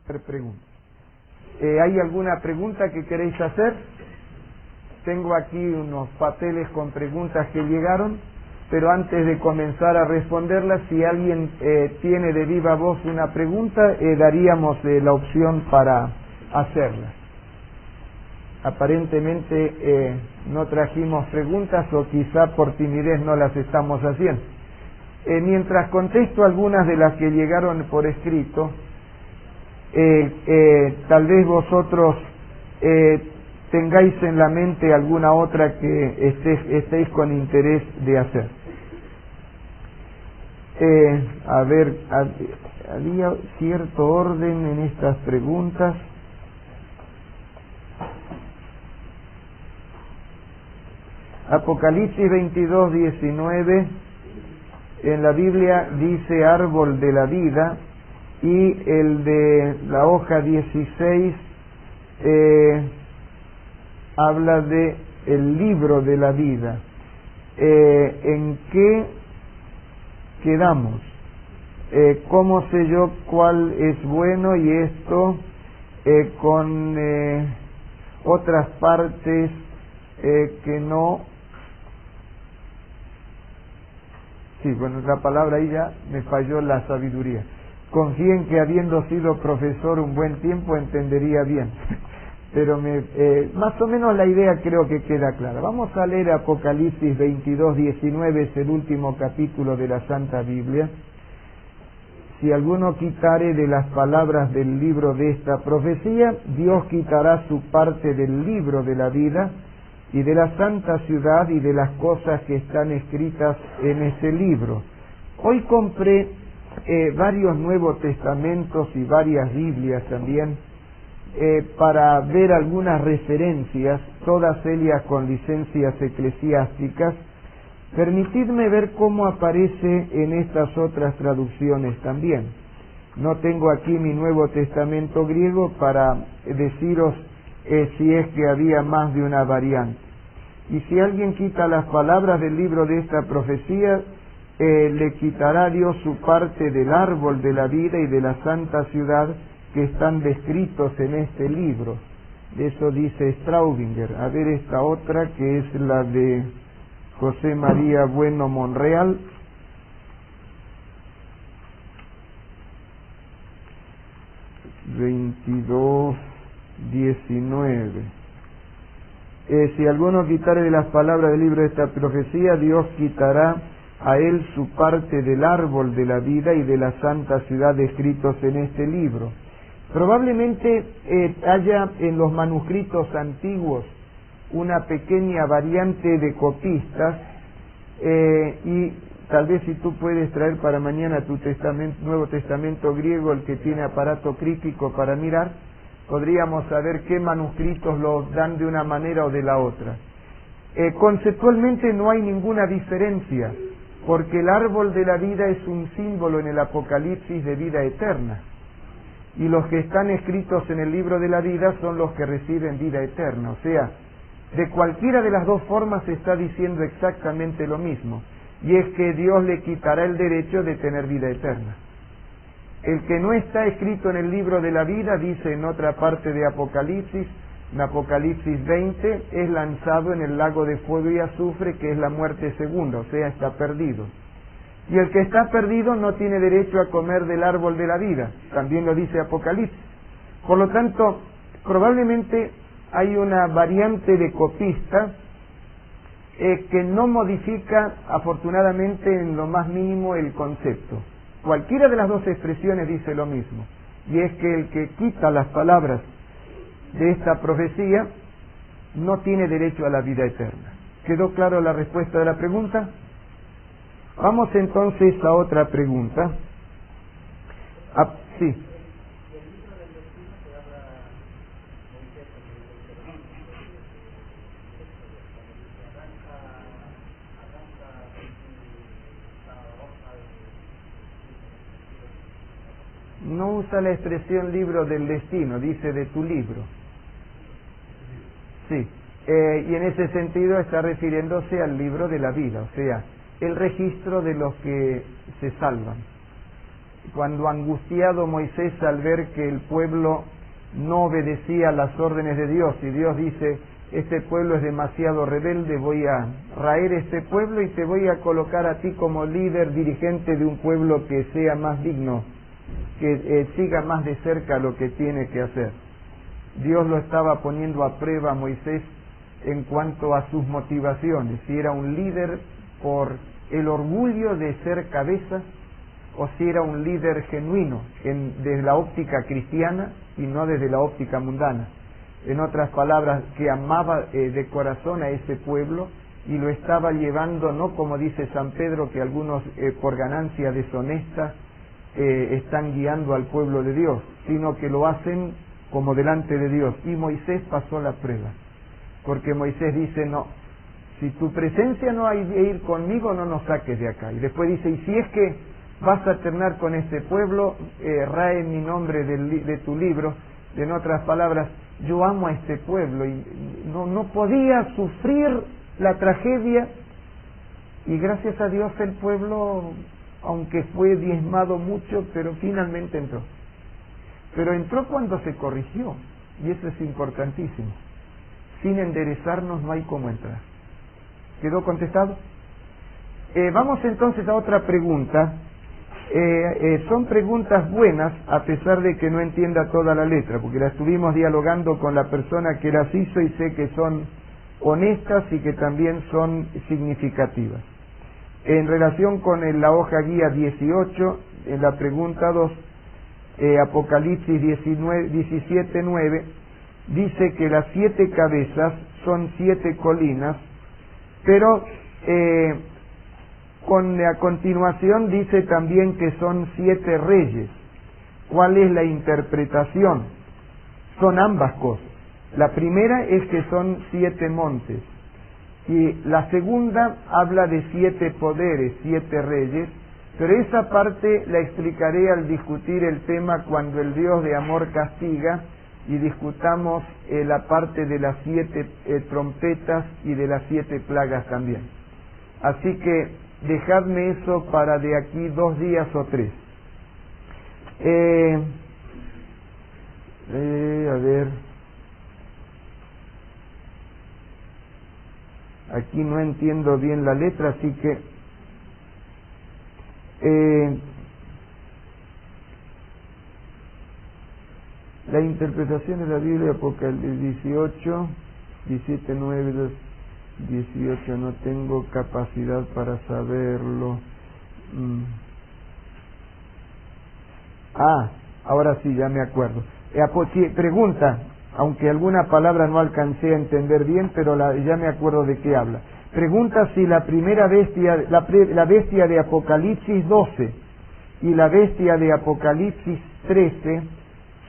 Pregunta. ¿Hay alguna pregunta que queréis hacer? Tengo aquí unos papeles con preguntas que llegaron, pero antes de comenzar a responderlas, si alguien tiene de viva voz una pregunta, daríamos la opción para hacerla. Aparentemente no trajimos preguntas o quizá por timidez no las estamos haciendo. Mientras contesto algunas de las que llegaron por escrito, tal vez vosotros tengáis en la mente alguna otra que estéis con interés de hacer. Había cierto orden en estas preguntas. Apocalipsis 22:19 en la Biblia dice árbol de la vida, y el de la hoja 16 habla de el libro de la vida. ¿En qué quedamos? ¿Cómo sé yo cuál es bueno? Y esto con otras partes que no. Sí, bueno, la palabra ahí ya me falló la sabiduría. Confíen que habiendo sido profesor un buen tiempo entendería bien, pero más o menos la idea creo que queda clara. Vamos a leer Apocalipsis 22:19, es el último capítulo de la Santa Biblia. Si alguno quitare de las palabras del libro de esta profecía, Dios quitará su parte del libro de la vida y de la santa ciudad y de las cosas que están escritas en este libro. Hoy compré varios Nuevos Testamentos y varias Biblias también para ver algunas referencias, todas ellas con licencias eclesiásticas. Permitidme ver cómo aparece en estas otras traducciones también. No tengo aquí mi Nuevo Testamento griego para deciros si es que había más de una variante. Y si alguien quita las palabras del libro de esta profecía, le quitará Dios su parte del árbol de la vida y de la santa ciudad que están descritos en este libro. De eso dice Straubinger. A ver esta otra que es la de José María Bueno Monreal. (22:19) si alguno quitare de las palabras del libro de esta profecía, Dios quitará a él su parte del árbol de la vida y de la santa ciudad descritos en este libro. Probablemente haya en los manuscritos antiguos una pequeña variante de copistas, y tal vez si tú puedes traer para mañana tu Nuevo Testamento griego, el que tiene aparato crítico para mirar, podríamos saber qué manuscritos lo dan de una manera o de la otra. Conceptualmente no hay ninguna diferencia, porque el árbol de la vida es un símbolo en el Apocalipsis de vida eterna, y los que están escritos en el libro de la vida son los que reciben vida eterna. O sea, de cualquiera de las dos formas se está diciendo exactamente lo mismo, y es que Dios le quitará el derecho de tener vida eterna. El que no está escrito en el libro de la vida, dice en otra parte de Apocalipsis, en Apocalipsis 20, es lanzado en el lago de fuego y azufre, que es la muerte segunda, o sea, está perdido. Y el que está perdido no tiene derecho a comer del árbol de la vida, también lo dice Apocalipsis. Por lo tanto, probablemente hay una variante de copista que no modifica afortunadamente en lo más mínimo el concepto. Cualquiera de las dos expresiones dice lo mismo, y es que el que quita las palabras de esta profecía no tiene derecho a la vida eterna. ¿Quedó claro la respuesta de la pregunta? Vamos entonces a otra pregunta. Sí. No usa la expresión libro del destino, dice de tu libro. Sí, y en ese sentido está refiriéndose al libro de la vida, o sea, el registro de los que se salvan. cuando angustiado Moisés al ver que el pueblo no obedecía las órdenes de Dios, y Dios dice, este pueblo es demasiado rebelde, voy a raer este pueblo y te voy a colocar a ti como líder, dirigente de un pueblo que sea más digno, que siga más de cerca lo que tiene que hacer. Dios lo estaba poniendo a prueba a Moisés en cuanto a sus motivaciones, si era un líder por el orgullo de ser cabeza o si era un líder genuino desde la óptica cristiana y no desde la óptica mundana. En otras palabras, que amaba de corazón a ese pueblo y lo estaba llevando, no como dice San Pedro, que algunos por ganancia deshonesta están guiando al pueblo de Dios, sino que lo hacen como delante de Dios. Y Moisés pasó la prueba, porque Moisés dice, no, si tu presencia no hay de ir conmigo, no nos saques de acá. Y después dice, y si es que vas a terminar con este pueblo, rae mi nombre de tu libro. En otras palabras, yo amo a este pueblo y no podía sufrir la tragedia, y gracias a Dios el pueblo, aunque fue diezmado mucho, pero finalmente entró. Pero entró cuando se corrigió, y eso es importantísimo. Sin enderezarnos no hay cómo entrar. ¿Quedó contestado? Vamos entonces a otra pregunta. Son preguntas buenas, a pesar de que no entienda toda la letra, porque la estuvimos dialogando con la persona que las hizo y sé que son honestas y que también son significativas. En relación con la hoja guía 18, en la pregunta 2, Apocalipsis 17:9, dice que las 7 cabezas son 7 colinas, pero a continuación dice también que son 7 reyes. ¿Cuál es la interpretación? Son ambas cosas. La primera es que son 7 montes, y la segunda habla de 7 poderes, 7 reyes, pero esa parte la explicaré al discutir el tema cuando el Dios de amor castiga y discutamos la parte de las 7 trompetas y de las 7 plagas también. Así que dejadme eso para de aquí 2 días o 3. A ver, aquí no entiendo bien la letra, así que la interpretación de la Biblia, Apocalipsis 18, 17, 9, 18, no tengo capacidad para saberlo. Ahora sí, ya me acuerdo. Pregunta, aunque alguna palabra no alcancé a entender bien, pero ya me acuerdo de qué habla. Pregunta si la primera bestia, la bestia de Apocalipsis 12 y la bestia de Apocalipsis 13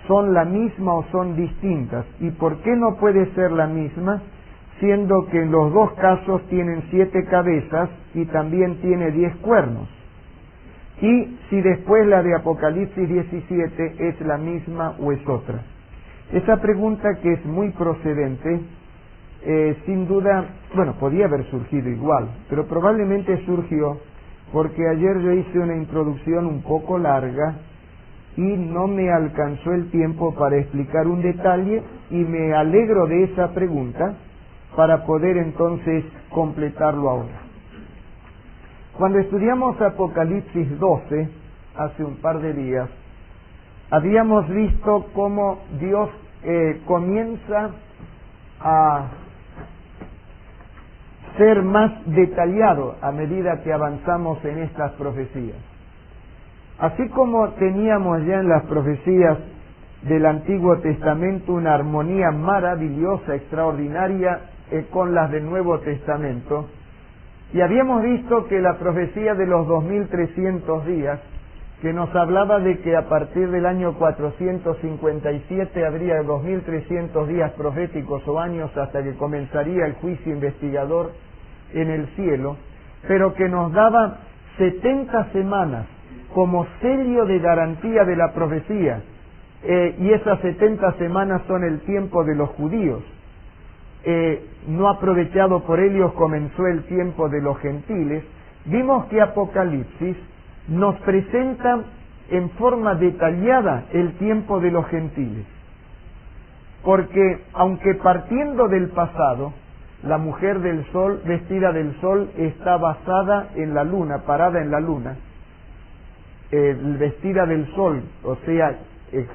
son la misma o son distintas. ¿Y por qué no puede ser la misma? Siendo que en los dos casos tienen 7 cabezas y también tiene 10 cuernos. Y si después la de Apocalipsis 17 es la misma o es otra. Esa pregunta, que es muy procedente, sin duda, podía haber surgido igual, pero probablemente surgió porque ayer yo hice una introducción un poco larga y no me alcanzó el tiempo para explicar un detalle, y me alegro de esa pregunta para poder entonces completarlo ahora. Cuando estudiamos Apocalipsis 12, hace un par de días, habíamos visto cómo Dios comienza a ser más detallado a medida que avanzamos en estas profecías. Así como teníamos ya en las profecías del Antiguo Testamento una armonía maravillosa, extraordinaria, con las del Nuevo Testamento, y habíamos visto que la profecía de los 2300 días, que nos hablaba de que a partir del año 457 habría 2300 días proféticos o años hasta que comenzaría el juicio investigador en el cielo, pero que nos daba 70 semanas como sello de garantía de la profecía, y esas 70 semanas son el tiempo de los judíos. No aprovechado por ellos comenzó el tiempo de los gentiles. Vimos que Apocalipsis nos presenta en forma detallada el tiempo de los gentiles. Porque aunque partiendo del pasado, la mujer del sol, vestida del sol, está basada en la luna, parada en la luna, vestida del sol, o sea,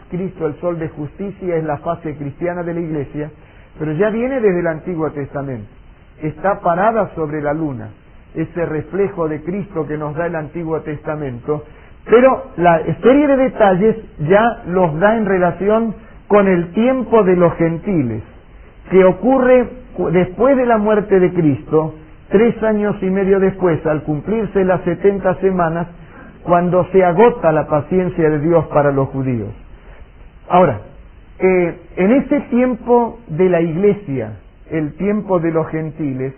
Cristo, el sol de justicia, es la fase cristiana de la iglesia, pero ya viene desde el Antiguo Testamento. Está parada sobre la luna, ese reflejo de Cristo que nos da el Antiguo Testamento, pero la serie de detalles ya los da en relación con el tiempo de los gentiles, que ocurre después de la muerte de Cristo, 3 años y medio después, al cumplirse las 70 semanas, cuando se agota la paciencia de Dios para los judíos. Ahora, en ese tiempo de la iglesia, el tiempo de los gentiles,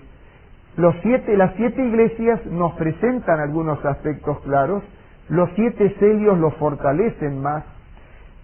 las 7 iglesias nos presentan algunos aspectos claros, los 7 sellos los fortalecen más,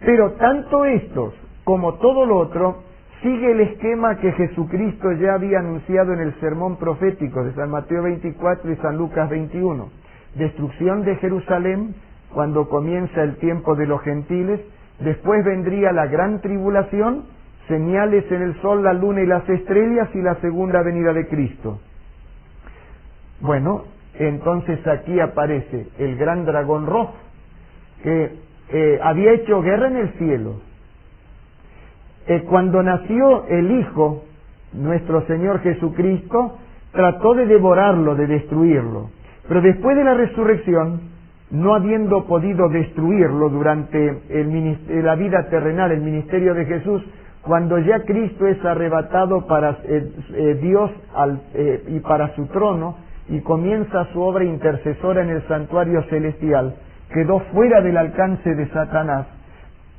pero tanto estos como todo lo otro sigue el esquema que Jesucristo ya había anunciado en el sermón profético de San Mateo 24 y San Lucas 21. Destrucción de Jerusalén cuando comienza el tiempo de los gentiles, después vendría la gran tribulación, señales en el sol, la luna y las estrellas y la segunda venida de Cristo. Bueno, entonces aquí aparece el gran dragón rojo que había hecho guerra en el cielo. Cuando nació el Hijo, nuestro Señor Jesucristo, trató de devorarlo, de destruirlo. Pero después de la resurrección, no habiendo podido destruirlo durante la vida terrenal, el ministerio de Jesús, cuando ya Cristo es arrebatado para Dios y para su trono, y comienza su obra intercesora en el santuario celestial, quedó fuera del alcance de Satanás,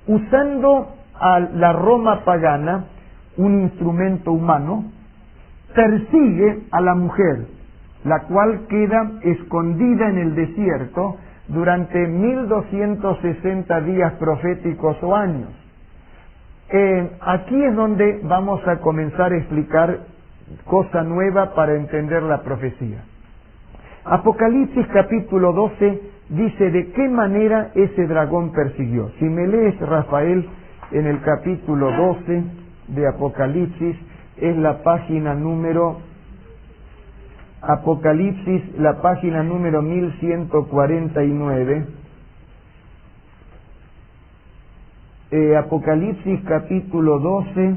usando a la Roma pagana, un instrumento humano, persigue a la mujer, la cual queda escondida en el desierto durante 1260 días proféticos o años. Aquí es donde vamos a comenzar a explicar cosa nueva para entender la profecía. Apocalipsis capítulo 12 dice de qué manera ese dragón persiguió. Si me lees, Rafael, en el capítulo 12 de Apocalipsis, es la página número, Apocalipsis, la página número 1149. Apocalipsis capítulo 12,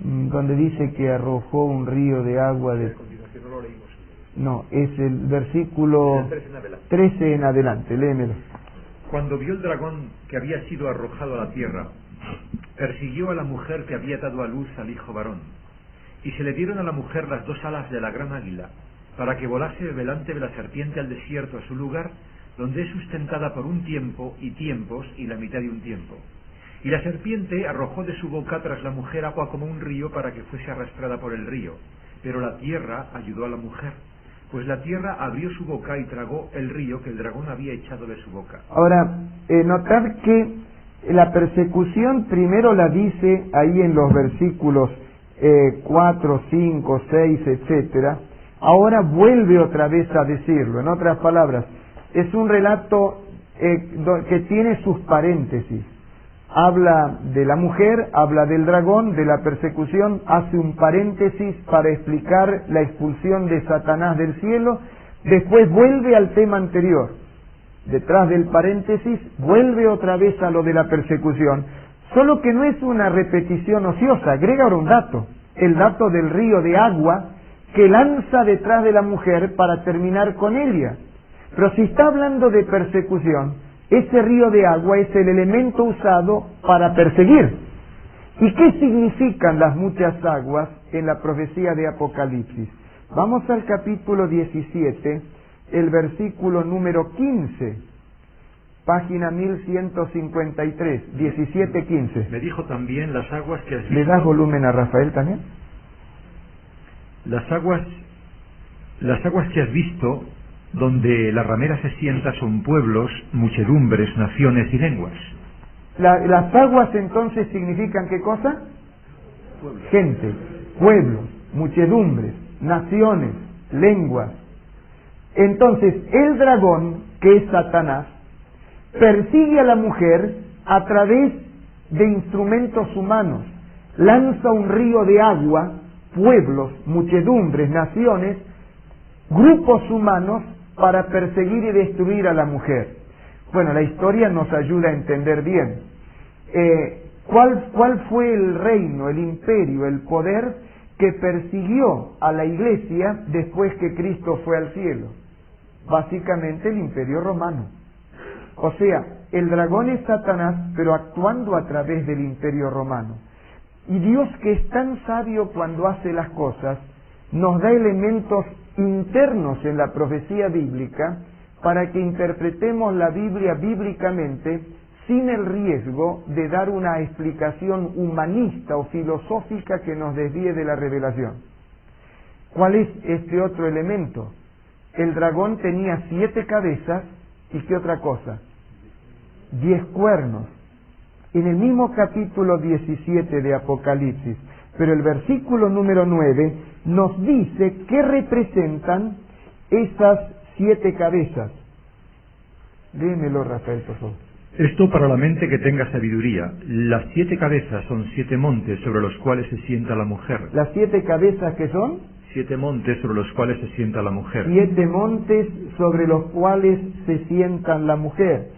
donde dice que arrojó un río de agua de... No, es el versículo 13 en adelante, léemelo. Cuando vio el dragón que había sido arrojado a la tierra, persiguió a la mujer que había dado a luz al hijo varón, y se le dieron a la mujer las 2 alas de la gran águila, para que volase delante de la serpiente al desierto, a su lugar, donde es sustentada por un tiempo y tiempos y la mitad de un tiempo. Y la serpiente arrojó de su boca tras la mujer agua como un río para que fuese arrastrada por el río, pero la tierra ayudó a la mujer, pues la tierra abrió su boca y tragó el río que el dragón había echado de su boca. Ahora, notad que la persecución primero la dice ahí en los versículos 4, 5, 6, etcétera. Ahora vuelve otra vez a decirlo. En otras palabras, es un relato que tiene sus paréntesis. Habla de la mujer, habla del dragón, de la persecución, hace un paréntesis para explicar la expulsión de Satanás del cielo, después vuelve al tema anterior. Detrás del paréntesis vuelve otra vez a lo de la persecución, solo que no es una repetición ociosa. Agrega ahora un dato, el dato del río de agua que lanza detrás de la mujer para terminar con ella. Pero si está hablando de persecución, ese río de agua es el elemento usado para perseguir. ¿Y qué significan las muchas aguas en la profecía de Apocalipsis? Vamos al capítulo 17, el versículo número 15, página 1153, 17:15. Me dijo también las aguas que has visto. ¿Le das volumen a Rafael también? Las aguas que has visto, donde la ramera se sienta, son pueblos, muchedumbres, naciones y lenguas. Las aguas entonces significan ¿qué cosa? Gente, pueblos, muchedumbres, naciones, lenguas. Entonces, el dragón, que es Satanás, persigue a la mujer a través de instrumentos humanos, lanza un río de agua, pueblos, muchedumbres, naciones, grupos humanos para perseguir y destruir a la mujer. Bueno, la historia nos ayuda a entender bien. ¿Cuál fue el reino, el imperio, el poder que persiguió a la iglesia después que Cristo fue al cielo? Básicamente el imperio romano. O sea, el dragón es Satanás, pero actuando a través del imperio romano. Y Dios, que es tan sabio cuando hace las cosas, nos da elementos internos en la profecía bíblica para que interpretemos la Biblia bíblicamente sin el riesgo de dar una explicación humanista o filosófica que nos desvíe de la revelación. ¿Cuál es este otro elemento? El dragón tenía 7 cabezas y ¿qué otra cosa? 10 cuernos. En el mismo capítulo 17 de Apocalipsis, pero el versículo número 9 nos dice qué representan esas 7 cabezas. Léemelo, Rafael, por favor. Esto para la mente que tenga sabiduría. Las 7 cabezas son 7 montes sobre los cuales se sienta la mujer. ¿Las 7 cabezas qué son? 7 montes sobre los cuales se sienta la mujer. 7 montes sobre los cuales se sientan la mujer.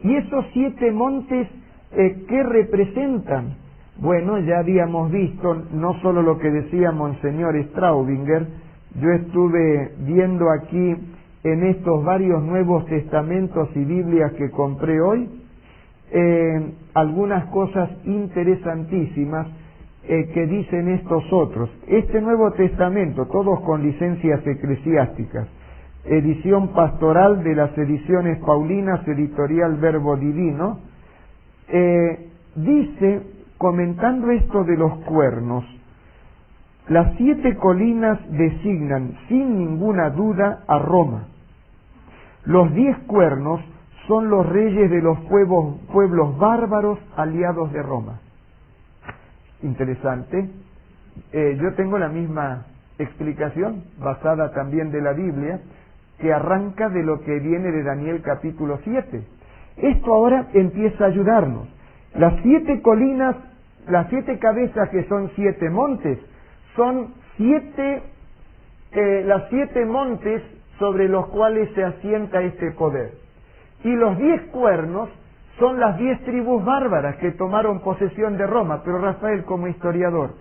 ¿Y esos 7 montes qué representan? Bueno, ya habíamos visto no solo lo que decía Monseñor Straubinger, yo estuve viendo aquí en estos varios Nuevos Testamentos y Biblias que compré hoy, algunas cosas interesantísimas que dicen estos otros. Este Nuevo Testamento, todos con licencias eclesiásticas, edición pastoral de las ediciones Paulinas, editorial Verbo Divino, dice, comentando esto de los cuernos, las 7 colinas designan sin ninguna duda a Roma. Los 10 cuernos son los reyes de los pueblos bárbaros aliados de Roma. Interesante. Yo tengo la misma explicación, basada también de la Biblia, que arranca de lo que viene de Daniel capítulo 7. Esto ahora empieza a ayudarnos. Las 7 colinas, las 7 cabezas que son 7 montes, son las 7 montes sobre los cuales se asienta este poder. Y los 10 cuernos son las 10 tribus bárbaras que tomaron posesión de Roma. Pero Rafael, como historiador,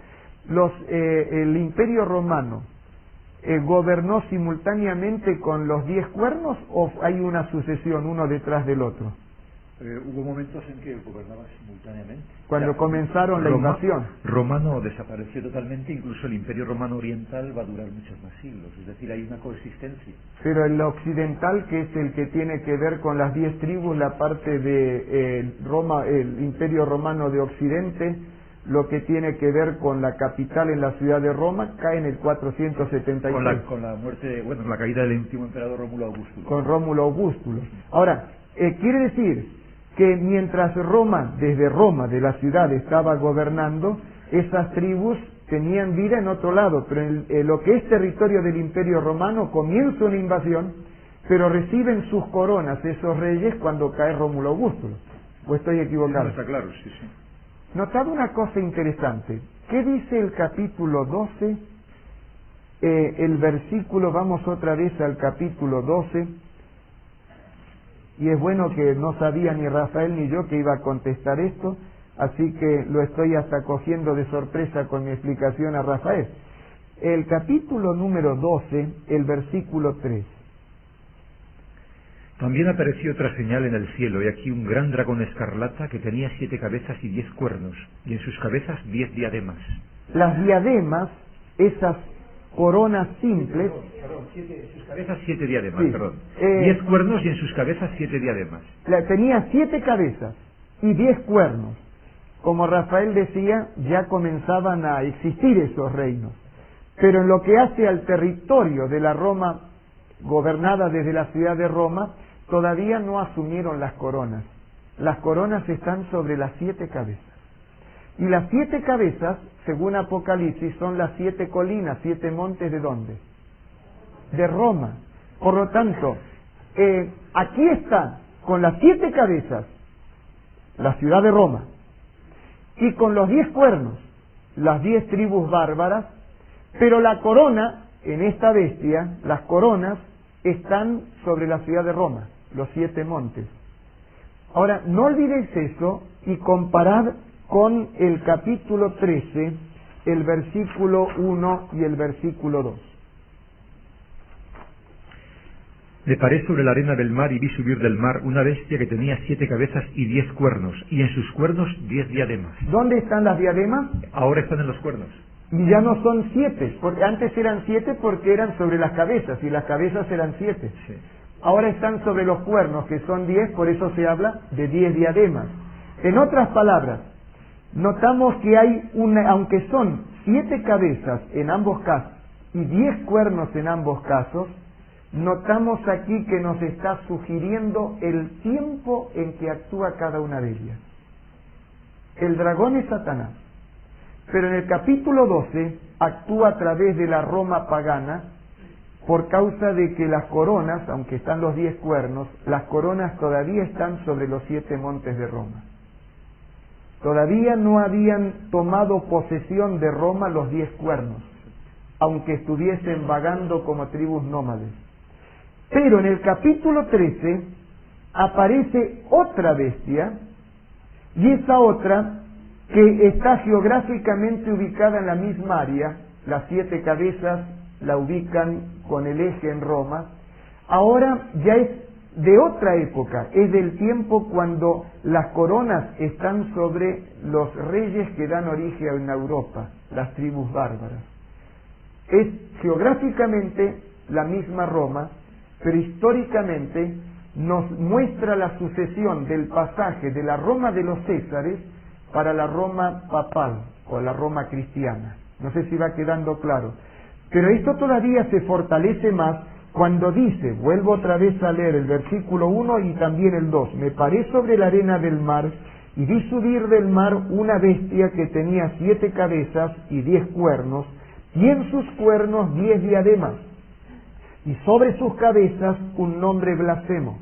el imperio romano gobernó simultáneamente con los 10 cuernos o hay una sucesión uno detrás del otro? Hubo momentos en que gobernaban simultáneamente. Cuando comenzaron la invasión. Roma no desapareció totalmente, incluso el Imperio Romano Oriental va a durar muchos más siglos, es decir, hay una coexistencia. Pero el occidental, que es el que tiene que ver con las 10 tribus, la parte de Roma, el Imperio Romano de Occidente, lo que tiene que ver con la capital en la ciudad de Roma, cae en el 476. Con la muerte, la caída del último emperador Rómulo Augustulo. Con Rómulo Augustulo. Ahora, quiere decir que mientras desde Roma, de la ciudad, estaba gobernando, esas tribus tenían vida en otro lado, pero en lo que es territorio del Imperio Romano comienza una invasión, pero reciben sus coronas esos reyes cuando cae Rómulo Augustulo. ¿O estoy equivocado? No, está claro, sí. Notad una cosa interesante. ¿Qué dice el capítulo 12? El versículo, vamos otra vez al capítulo 12. Y es bueno que no sabía ni Rafael ni yo que iba a contestar esto, así que lo estoy hasta cogiendo de sorpresa con mi explicación a Rafael. El capítulo número 12, el versículo 3. También apareció otra señal en el cielo, y aquí un gran dragón escarlata que tenía 7 cabezas y 10 cuernos, y en sus cabezas 10 diademas. Las diademas, esas coronas simples... En sus cabezas 7 diademas, sí, 10 cuernos y en sus cabezas 7 diademas. Tenía 7 cabezas y 10 cuernos. Como Rafael decía, ya comenzaban a existir esos reinos. Pero en lo que hace al territorio de la Roma, gobernada desde la ciudad de Roma, todavía no asumieron las coronas. Las coronas están sobre las 7 cabezas. Y las 7 cabezas, según Apocalipsis, son las 7 colinas, 7 montes, ¿de dónde? De Roma. Por lo tanto, aquí está, con las 7 cabezas, la ciudad de Roma, y con los 10 cuernos, las 10 tribus bárbaras, pero la corona, en esta bestia, las coronas están sobre la ciudad de Roma, los 7 montes. Ahora, no olvidéis eso y comparad con el capítulo 13, el versículo 1 y el versículo 2. Me paré sobre la arena del mar y vi subir del mar una bestia que tenía 7 cabezas y 10 cuernos, y en sus cuernos 10 diademas. ¿Dónde están las diademas? Ahora están en los cuernos. Y ya no son 7, porque antes eran 7 porque eran sobre las cabezas, y las cabezas eran 7. Sí. Ahora están sobre los cuernos, que son 10, por eso se habla de 10 diademas. En otras palabras, notamos que hay aunque son 7 cabezas en ambos casos y 10 cuernos en ambos casos, notamos aquí que nos está sugiriendo el tiempo en que actúa cada una de ellas. El dragón es Satanás, pero en el capítulo 12 actúa a través de la Roma pagana, por causa de que las coronas, aunque están los 10 cuernos, las coronas todavía están sobre los 7 montes de Roma. Todavía no habían tomado posesión de Roma los 10 cuernos, aunque estuviesen vagando como tribus nómades. Pero en el capítulo 13 aparece otra bestia, y esa otra, que está geográficamente ubicada en la misma área, las 7 cabezas la ubican con el eje en Roma, ahora ya es de otra época, es del tiempo cuando las coronas están sobre los reyes que dan origen a Europa, las tribus bárbaras. Es geográficamente la misma Roma, pero históricamente nos muestra la sucesión del pasaje de la Roma de los Césares para la Roma papal o la Roma cristiana. No sé si va quedando claro. Pero esto todavía se fortalece más cuando dice, vuelvo otra vez a leer el versículo 1 y también el 2, me paré sobre la arena del mar y vi subir del mar una bestia que tenía 7 cabezas y 10 cuernos, y en sus cuernos 10 diademas, y sobre sus cabezas un nombre blasfemo.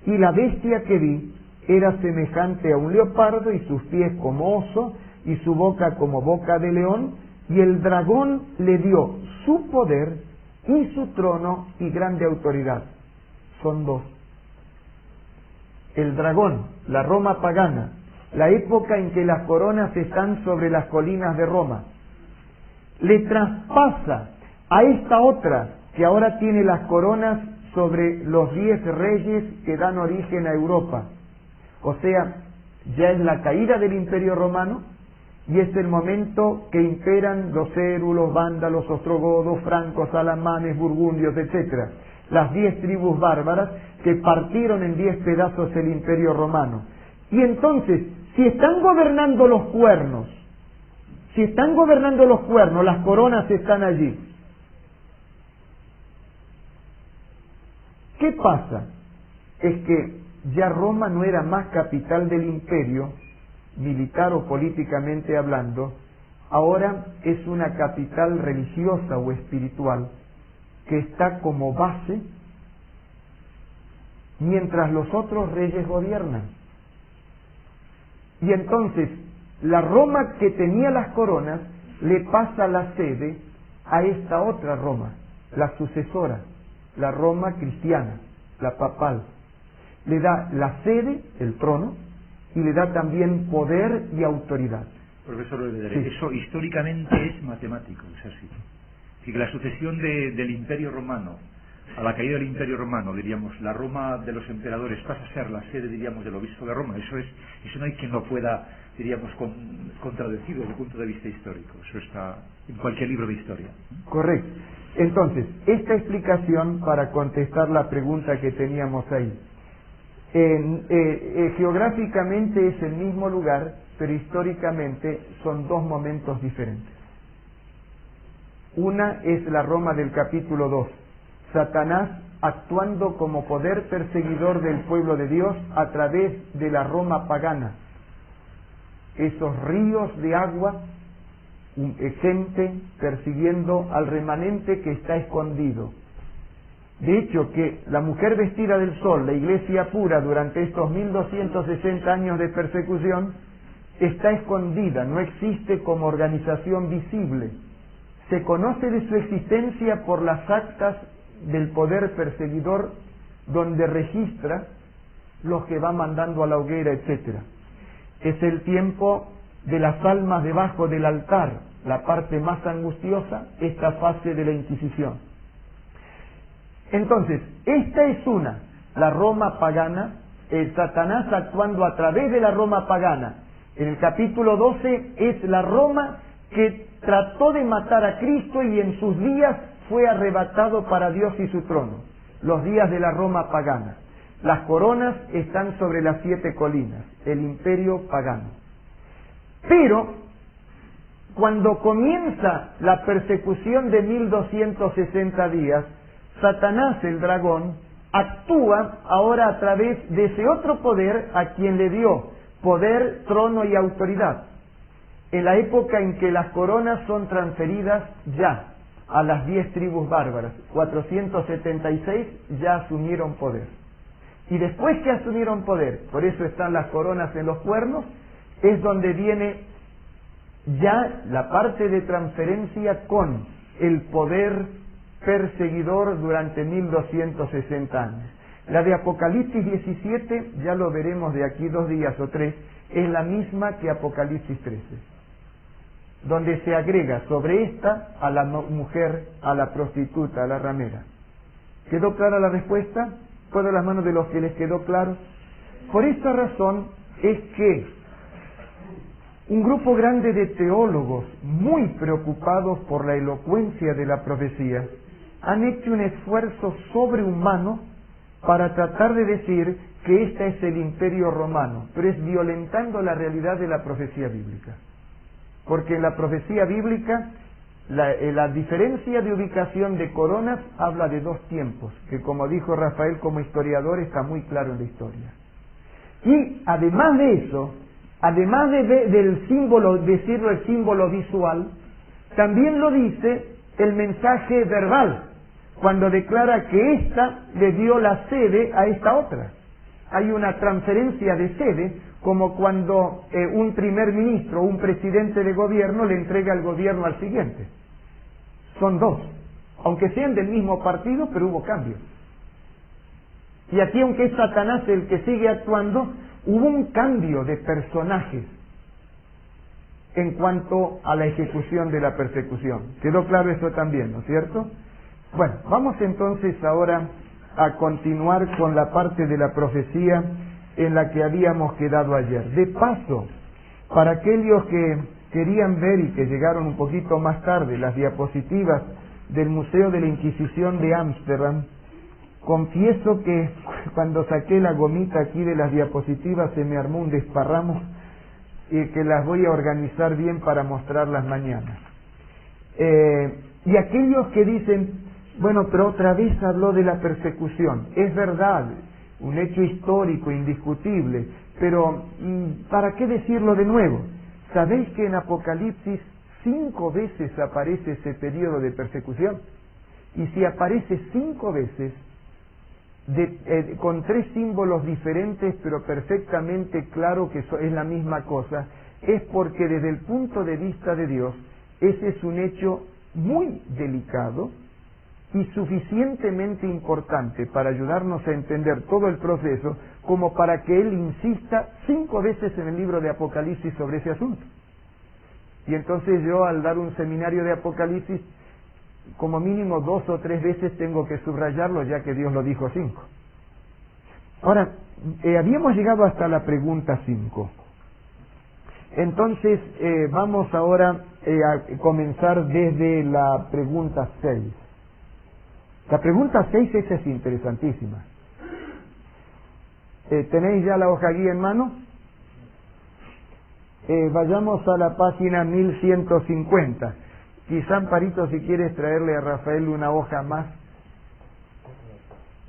Y la bestia que vi era semejante a un leopardo, y sus pies como oso, y su boca como boca de león, y el dragón le dio su poder y su trono y grande autoridad. Son 2. El dragón, la Roma pagana, la época en que las coronas están sobre las colinas de Roma, le traspasa a esta otra que ahora tiene las coronas sobre los 10 reyes que dan origen a Europa. O sea, ya es la caída del Imperio Romano, y es el momento que imperan los érulos, vándalos, ostrogodos, francos, alamanes, burgundios, etc. Las 10 tribus bárbaras que partieron en 10 pedazos el Imperio Romano. Y entonces, si están gobernando los cuernos, las coronas están allí. ¿Qué pasa? Es que ya Roma no era más capital del imperio, militar o políticamente hablando, ahora es una capital religiosa o espiritual que está como base mientras los otros reyes gobiernan. Y entonces la Roma que tenía las coronas le pasa la sede a esta otra Roma, la sucesora, la Roma cristiana, la papal. Le da la sede, el trono, y le da también poder y autoridad. Profesor Belvedere, Sí. Eso históricamente es matemático, es así. Así que la sucesión del Imperio Romano, a la caída del Imperio Romano, diríamos, la Roma de los emperadores pasa a ser la sede, diríamos, del obispo de Roma. Eso no hay quien lo pueda, diríamos, contradecir desde el punto de vista histórico. Eso está en cualquier libro de historia. Correcto. Entonces, esta explicación para contestar la pregunta que teníamos ahí. Geográficamente es el mismo lugar, pero históricamente son 2 momentos diferentes. Una es la Roma del capítulo 2, Satanás actuando como poder perseguidor del pueblo de Dios a través de la Roma pagana. Esos ríos de agua, gente persiguiendo al remanente que está escondido. De hecho, que la mujer vestida del sol, la iglesia pura, durante estos 1260 años de persecución, está escondida, no existe como organización visible. Se conoce de su existencia por las actas del poder perseguidor, donde registra los que va mandando a la hoguera, etc. Es el tiempo de las almas debajo del altar, la parte más angustiosa, esta fase de la Inquisición. Entonces, esta es la Roma pagana, el Satanás actuando a través de la Roma pagana. En el capítulo 12 es la Roma que trató de matar a Cristo y en sus días fue arrebatado para Dios y su trono. Los días de la Roma pagana. Las coronas están sobre las 7 colinas, el imperio pagano. Pero, cuando comienza la persecución de 1260 días, Satanás, el dragón, actúa ahora a través de ese otro poder a quien le dio poder, trono y autoridad. En la época en que las coronas son transferidas ya a las 10 tribus bárbaras, 476 ya asumieron poder. Y después que asumieron poder, por eso están las coronas en los cuernos, es donde viene ya la parte de transferencia con el poder perseguidor durante 1260 años. La de Apocalipsis 17, ya lo veremos de aquí 2 días o 3, es la misma que Apocalipsis 13, donde se agrega sobre esta a la mujer, a la prostituta, a la ramera. ¿Quedó clara la respuesta? ¿Puedo las manos de los que les quedó claro? Por esta razón es que un grupo grande de teólogos, muy preocupados por la elocuencia de la profecía, han hecho un esfuerzo sobrehumano para tratar de decir que este es el imperio romano, pero es violentando la realidad de la profecía bíblica. Porque en la profecía bíblica, la diferencia de ubicación de coronas habla de 2 tiempos, que como dijo Rafael como historiador, está muy claro en la historia. Y además de eso, además del símbolo, decirlo el símbolo visual, también lo dice el mensaje verbal, cuando declara que ésta le dio la sede a esta otra. Hay una transferencia de sede, como cuando un primer ministro o un presidente de gobierno le entrega el gobierno al siguiente. Son 2, aunque sean del mismo partido, pero hubo cambios. Y aquí, aunque es Satanás el que sigue actuando, hubo un cambio de personajes en cuanto a la ejecución de la persecución. ¿Quedó claro eso también, no es cierto? Bueno, vamos entonces ahora a continuar con la parte de la profecía en la que habíamos quedado ayer. De paso, para aquellos que querían ver y que llegaron un poquito más tarde las diapositivas del Museo de la Inquisición de Ámsterdam, confieso que cuando saqué la gomita aquí de las diapositivas se me armó un desparramo y que las voy a organizar bien para mostrarlas mañana. Y aquellos que dicen, bueno, pero otra vez habló de la persecución. Es verdad, un hecho histórico, indiscutible, pero ¿para qué decirlo de nuevo? ¿Sabéis que en Apocalipsis 5 veces aparece ese periodo de persecución? Y si aparece 5 veces, con 3 símbolos diferentes, pero perfectamente claro que es la misma cosa, es porque desde el punto de vista de Dios, ese es un hecho muy delicado y suficientemente importante para ayudarnos a entender todo el proceso, como para que Él insista 5 veces en el libro de Apocalipsis sobre ese asunto. Y entonces yo, al dar un seminario de Apocalipsis, como mínimo 2 o 3 veces tengo que subrayarlo, ya que Dios lo dijo 5. Ahora, habíamos llegado hasta la pregunta 5. Entonces, vamos ahora a comenzar desde la pregunta 6. La pregunta 6, esa es interesantísima. ¿Tenéis ya la hoja guía en mano? Vayamos a la página 1150. Quizá, Amparito, si quieres traerle a Rafael una hoja más.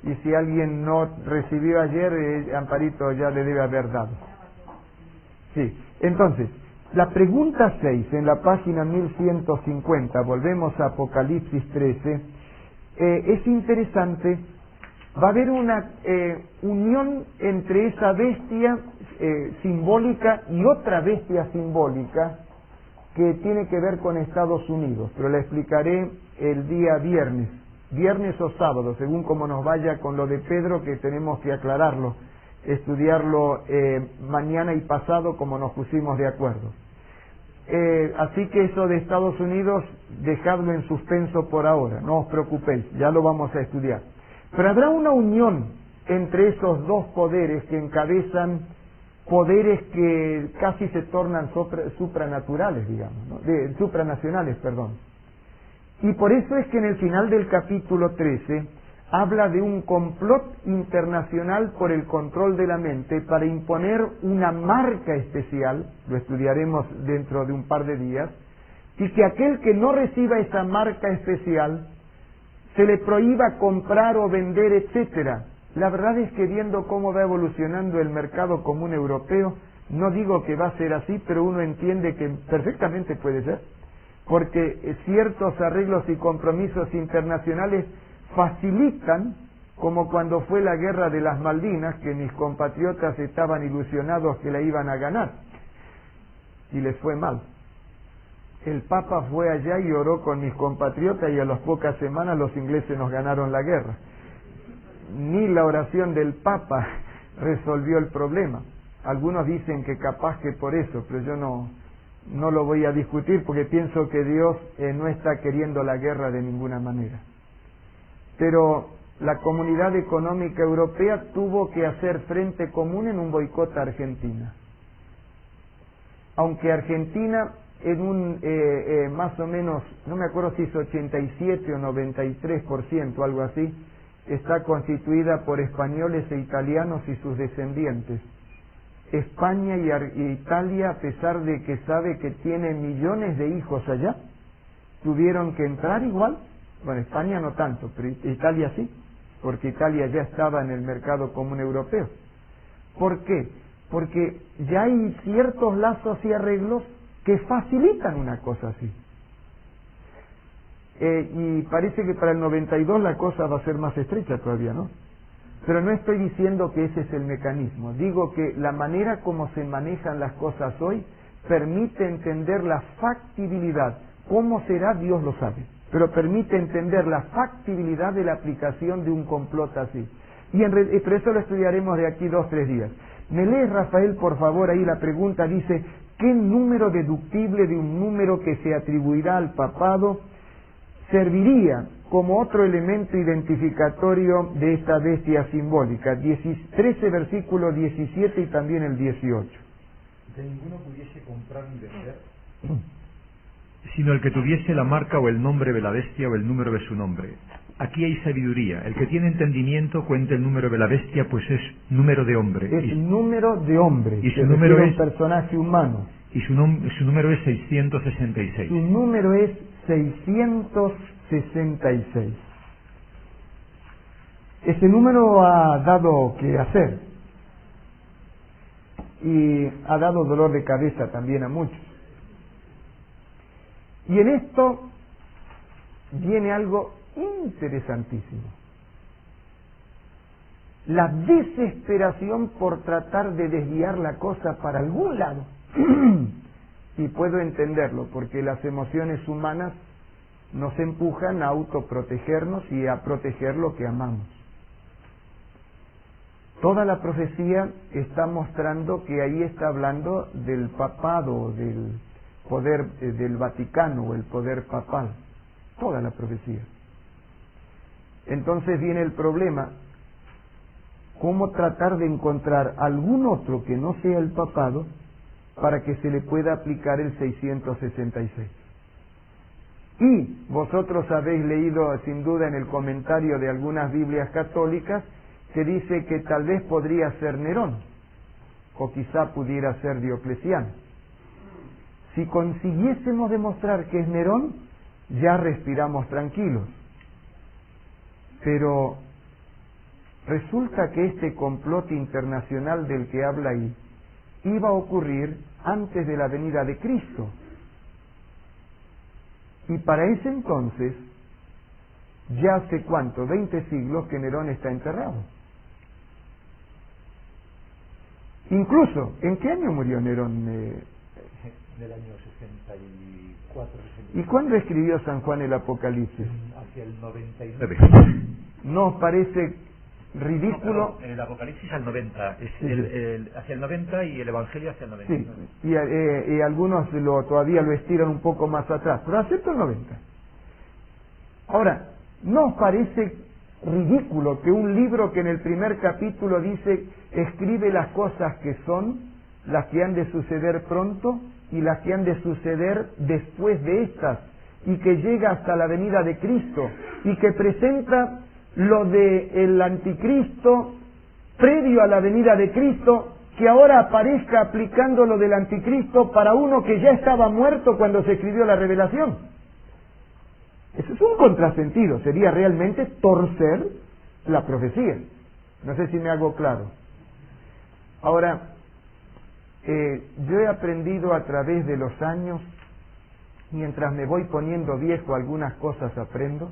Y si alguien no recibió ayer, Amparito ya le debe haber dado. Sí, entonces, la pregunta 6 en la página 1150, volvemos a Apocalipsis 13, es interesante, va a haber una unión entre esa bestia simbólica y otra bestia simbólica que tiene que ver con Estados Unidos, pero la explicaré el día viernes o sábado, según como nos vaya con lo de Pedro, que tenemos que aclararlo, estudiarlo mañana y pasado como nos pusimos de acuerdo. Así que eso de Estados Unidos, dejadlo en suspenso por ahora, no os preocupéis, ya lo vamos a estudiar. Pero habrá una unión entre esos dos poderes que encabezan poderes que casi se tornan supranaturales, digamos, ¿no? Supranacionales, perdón. Y por eso es que en el final del capítulo 13 habla de un complot internacional por el control de la mente para imponer una marca especial, lo estudiaremos dentro de un par de días, y que aquel que no reciba esa marca especial se le prohíba comprar o vender, etcétera. La verdad es que viendo cómo va evolucionando el mercado común europeo, no digo que va a ser así, pero uno entiende que perfectamente puede ser, porque ciertos arreglos y compromisos internacionales facilitan, como cuando fue la guerra de las Malvinas, que mis compatriotas estaban ilusionados que la iban a ganar, y les fue mal. El Papa fue allá y oró con mis compatriotas y a las pocas semanas los ingleses nos ganaron la guerra. Ni la oración del Papa resolvió el problema. Algunos dicen que capaz que por eso, pero yo no lo voy a discutir porque pienso que Dios no está queriendo la guerra de ninguna manera. Pero la Comunidad Económica Europea tuvo que hacer frente común en un boicot a Argentina. Aunque Argentina en un más o menos, no me acuerdo si es 87 o 93%, algo así, está constituida por españoles e italianos y sus descendientes. España y Italia, a pesar de que sabe que tiene millones de hijos allá, tuvieron que entrar igual. Bueno, España no tanto, pero Italia sí, porque Italia ya estaba en el mercado común europeo. ¿Por qué? Porque ya hay ciertos lazos y arreglos que facilitan una cosa así. Y parece que para el 92 la cosa va a ser más estrecha todavía, ¿no? Pero no estoy diciendo que ese es el mecanismo. Digo que la manera como se manejan las cosas hoy permite entender la factibilidad. ¿Cómo será? Dios lo sabe. Pero permite entender la factibilidad de la aplicación de un complot así. Pero eso lo estudiaremos de aquí 2-3 días. ¿Me lees, Rafael, por favor? Ahí la pregunta dice, ¿qué número deductible de un número que se atribuirá al papado serviría como otro elemento identificatorio de esta bestia simbólica? 13 versículos 17 y también el 18. Que ninguno pudiese comprar ni vender, sino el que tuviese la marca o el nombre de la bestia o el número de su nombre. Aquí hay sabiduría. El que tiene entendimiento cuenta el número de la bestia, pues es número de hombre. Es número de hombre. Y su número es un personaje humano. Y su número es 666. Su número es 666. Ese número ha dado que hacer y ha dado dolor de cabeza también a muchos. Y en esto viene algo interesantísimo. La desesperación por tratar de desviar la cosa para algún lado. Y puedo entenderlo, porque las emociones humanas nos empujan a autoprotegernos y a proteger lo que amamos. Toda la profecía está mostrando que ahí está hablando del papado, del poder del Vaticano o el poder papal. Toda la profecía. Entonces viene el problema, ¿cómo tratar de encontrar algún otro que no sea el papado para que se le pueda aplicar el 666? Y vosotros habéis leído sin duda en el comentario de algunas Biblias católicas que dice que tal vez podría ser Nerón, o quizá pudiera ser Diocleciano. Si consiguiésemos demostrar que es Nerón, ya respiramos tranquilos. Pero resulta que este complot internacional del que habla ahí iba a ocurrir antes de la venida de Cristo. Y para ese entonces ya hace cuánto, 20 siglos que Nerón está enterrado. Incluso, ¿en qué año murió Nerón? Del año 64, 65. ¿Y cuándo escribió San Juan el Apocalipsis? Hacia el 99. ¿No os parece ridículo? No, el Apocalipsis al 90, hacia el 90 y el Evangelio hacia el 99. Sí, y algunos todavía lo estiran un poco más atrás, pero acepto el 90. Ahora, ¿no os parece ridículo que un libro que en el primer capítulo dice escribe las cosas que son, las que han de suceder pronto y las que han de suceder después de estas, y que llega hasta la venida de Cristo, y que presenta lo de el anticristo previo a la venida de Cristo, que ahora aparezca aplicando lo del anticristo para uno que ya estaba muerto cuando se escribió la Revelación? Eso es un contrasentido, sería realmente torcer la profecía. No sé si me hago claro. Ahora, yo he aprendido a través de los años, mientras me voy poniendo viejo algunas cosas aprendo,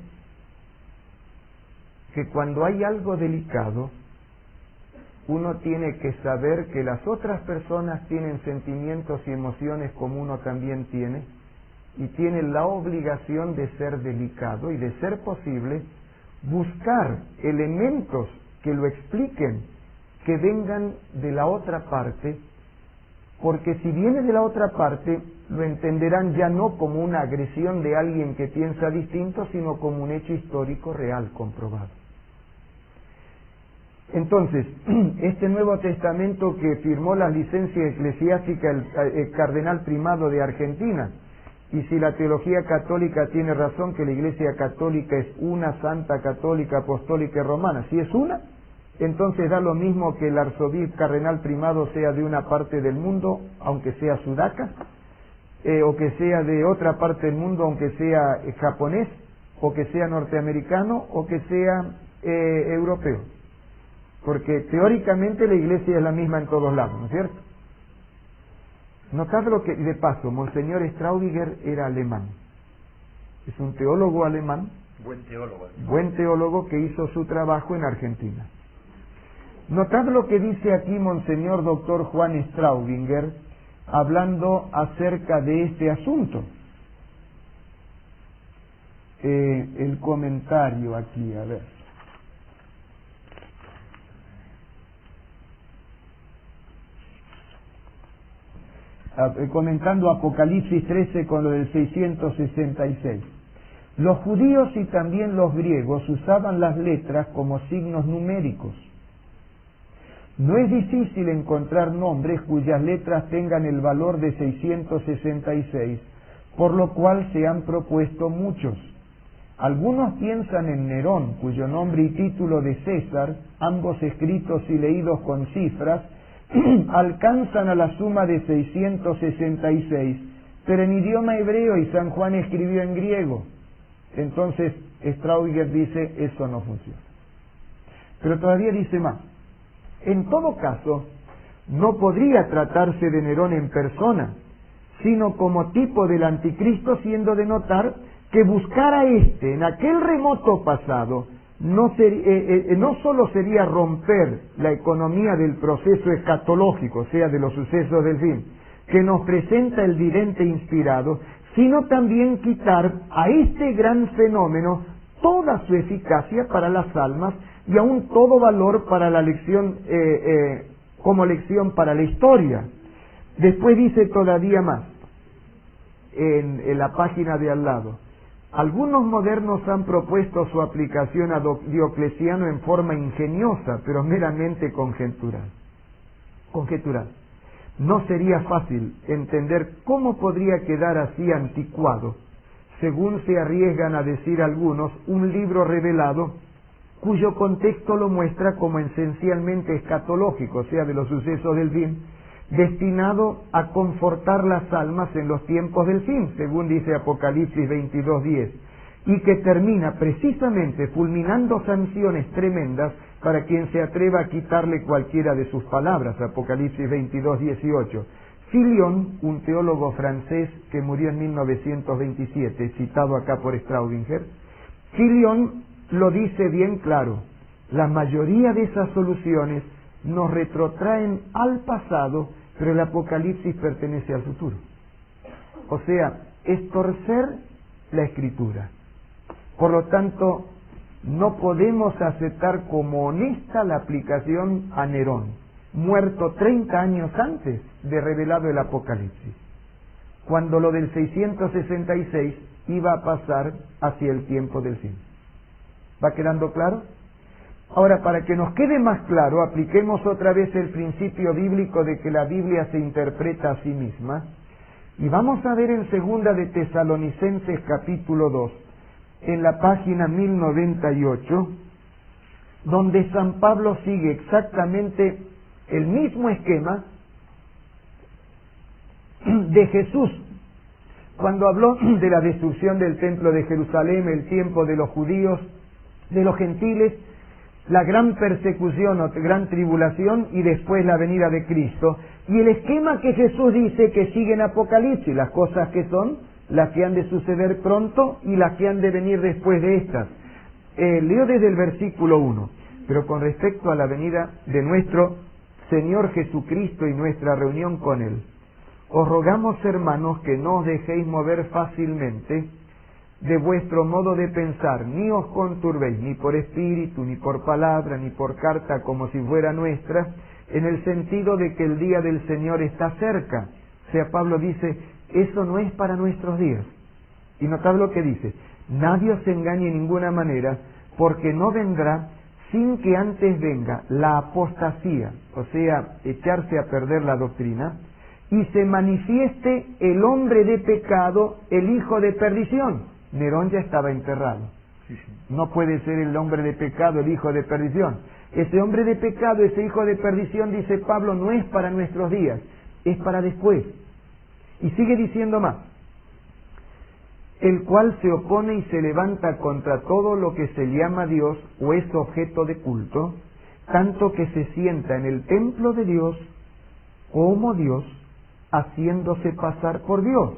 que cuando hay algo delicado, uno tiene que saber que las otras personas tienen sentimientos y emociones como uno también tiene, y tiene la obligación de ser delicado y, de ser posible, buscar elementos que lo expliquen, que vengan de la otra parte, porque si viene de la otra parte, lo entenderán ya no como una agresión de alguien que piensa distinto, sino como un hecho histórico real, comprobado. Entonces, este Nuevo Testamento que firmó las licencias eclesiásticas el cardenal primado de Argentina, y si la teología católica tiene razón que la Iglesia católica es una, santa, católica, apostólica y romana, si es una, entonces da lo mismo que el arzobispo cardenal primado sea de una parte del mundo, aunque sea sudaca, o que sea de otra parte del mundo, aunque sea japonés, o que sea norteamericano, o que sea europeo. Porque teóricamente la Iglesia es la misma en todos lados, ¿no es cierto? Notad lo que, de paso, Monseñor Straubinger era alemán. Es un teólogo alemán, buen teólogo que hizo su trabajo en Argentina. Notad lo que dice aquí Monseñor Dr. Juan Straubinger, hablando acerca de este asunto. El comentario aquí, a ver. Comentando Apocalipsis 13 con lo del 666. Los judíos y también los griegos usaban las letras como signos numéricos. No es difícil encontrar nombres cuyas letras tengan el valor de 666, por lo cual se han propuesto muchos. Algunos piensan en Nerón, cuyo nombre y título de César, ambos escritos y leídos con cifras, alcanzan a la suma de 666, pero en idioma hebreo, y San Juan escribió en griego. Entonces Straubinger dice, eso no funciona. Pero todavía dice más. En todo caso, no podría tratarse de Nerón en persona, sino como tipo del anticristo, siendo de notar que buscar a éste en aquel remoto pasado no solo sería romper la economía del proceso escatológico, o sea, de los sucesos del fin, que nos presenta el vidente inspirado, sino también quitar a este gran fenómeno toda su eficacia para las almas y aún todo valor para la lección, como lección para la historia. Después dice todavía más, en la página de al lado, algunos modernos han propuesto su aplicación a Diocleciano en forma ingeniosa, pero meramente conjetural. No sería fácil entender cómo podría quedar así anticuado, según se arriesgan a decir algunos, un libro revelado cuyo contexto lo muestra como esencialmente escatológico, o sea, de los sucesos del fin, destinado a confortar las almas en los tiempos del fin, según dice Apocalipsis 22:10, y que termina precisamente fulminando sanciones tremendas para quien se atreva a quitarle cualquiera de sus palabras, Apocalipsis 22:18. Filion, un teólogo francés que murió en 1927, citado acá por Straubinger, Filion lo dice bien claro. La mayoría de esas soluciones nos retrotraen al pasado, pero el Apocalipsis pertenece al futuro. O sea, es torcer la Escritura. Por lo tanto, no podemos aceptar como honesta la aplicación a Nerón, muerto 30 años antes de revelado el Apocalipsis, cuando lo del 666 iba a pasar hacia el tiempo del fin. ¿Va quedando claro? Ahora, para que nos quede más claro, apliquemos otra vez el principio bíblico de que la Biblia se interpreta a sí misma, y vamos a ver en segunda de Tesalonicenses capítulo 2, en la página 1098, donde San Pablo sigue exactamente el mismo esquema de Jesús, cuando habló de la destrucción del templo de Jerusalén, el tiempo de los judíos, de los gentiles, la gran persecución o gran tribulación y después la venida de Cristo. Y el esquema que Jesús dice que sigue en Apocalipsis, las cosas que son, las que han de suceder pronto y las que han de venir después de estas. Leo desde el versículo 1. Pero con respecto a la venida de nuestro Señor Jesucristo y nuestra reunión con Él, os rogamos, hermanos, que no os dejéis mover fácilmente de vuestro modo de pensar, ni os conturbéis, ni por espíritu, ni por palabra, ni por carta como si fuera nuestra, en el sentido de que el día del Señor está cerca. O sea, Pablo dice, eso no es para nuestros días. Y notad lo que dice, nadie os engañe en ninguna manera, porque no vendrá sin que antes venga la apostasía, o sea, echarse a perder la doctrina, y se manifieste el hombre de pecado, el hijo de perdición. Nerón ya estaba enterrado. No puede ser el hombre de pecado, el hijo de perdición. Ese hombre de pecado, ese hijo de perdición, dice Pablo, no es para nuestros días, es para después. Y sigue diciendo más, el cual se opone y se levanta contra todo lo que se llama Dios o es objeto de culto, tanto que se sienta en el templo de Dios como Dios, haciéndose pasar por Dios.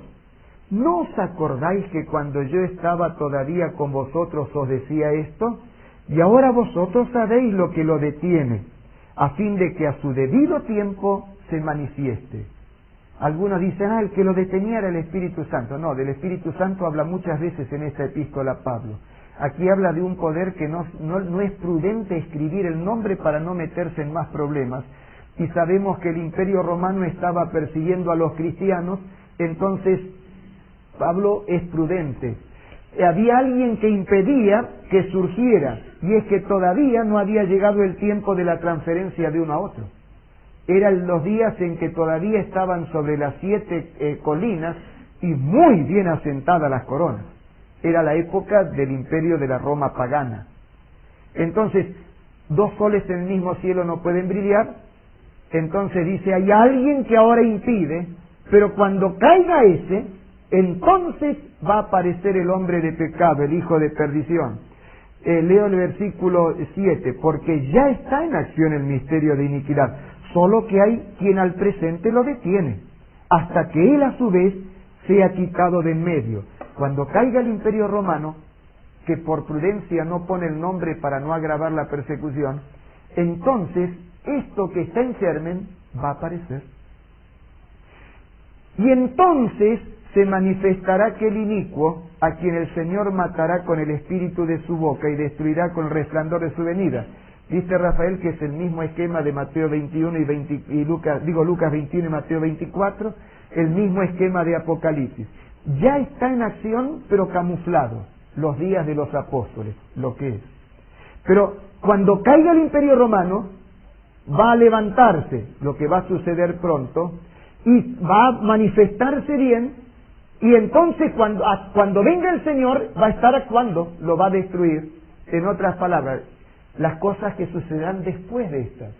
¿No os acordáis que cuando yo estaba todavía con vosotros os decía esto? Y ahora vosotros sabéis lo que lo detiene, a fin de que a su debido tiempo se manifieste. Algunos dicen, el que lo detenía era el Espíritu Santo. No, del Espíritu Santo habla muchas veces en esta epístola Pablo. Aquí habla de un poder que no es prudente escribir el nombre para no meterse en más problemas. Y sabemos que el Imperio Romano estaba persiguiendo a los cristianos, entonces Pablo es prudente. Había alguien que impedía que surgiera, y es que todavía no había llegado el tiempo de la transferencia de uno a otro. Eran los días en que todavía estaban sobre las 7 colinas y muy bien asentadas las coronas. Era la época del imperio de la Roma pagana. Entonces, 2 soles en el mismo cielo no pueden brillar. Entonces dice, hay alguien que ahora impide, pero cuando caiga ese, entonces va a aparecer el hombre de pecado, el hijo de perdición. Leo el versículo 7, porque ya está en acción el misterio de iniquidad, solo que hay quien al presente lo detiene, hasta que él a su vez sea quitado de en medio. Cuando caiga el imperio romano, que por prudencia no pone el nombre para no agravar la persecución, entonces esto que está en germen va a aparecer. Y entonces se manifestará aquel inicuo a quien el Señor matará con el espíritu de su boca y destruirá con el resplandor de su venida. Dice Rafael que es el mismo esquema de Mateo 21 y Lucas 21 y Mateo 24, el mismo esquema de Apocalipsis. Ya está en acción, pero camuflado, los días de los apóstoles, lo que es. Pero cuando caiga el imperio romano, va a levantarse, lo que va a suceder pronto, y va a manifestarse bien, y entonces cuando venga el Señor va a estar actuando, lo va a destruir. En otras palabras, las cosas que sucederán después de estas.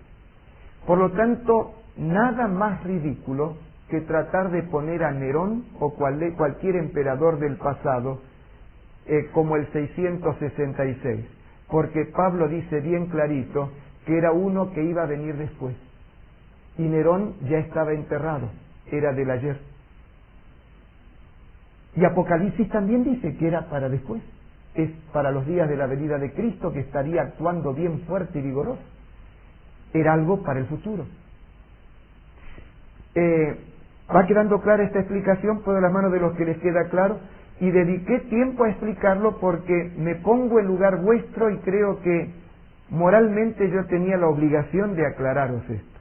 Por lo tanto, nada más ridículo que tratar de poner a Nerón o cualquier emperador del pasado como el 666, porque Pablo dice bien clarito que era uno que iba a venir después, y Nerón ya estaba enterrado, era del ayer. Y Apocalipsis también dice que era para después. es para los días de la venida de Cristo, que estaría actuando bien fuerte y vigoroso. Era algo para el futuro. Va quedando clara esta explicación, puedo las manos de los que les queda claro, y dediqué tiempo a explicarlo porque me pongo en lugar vuestro y creo que moralmente yo tenía la obligación de aclararos esto.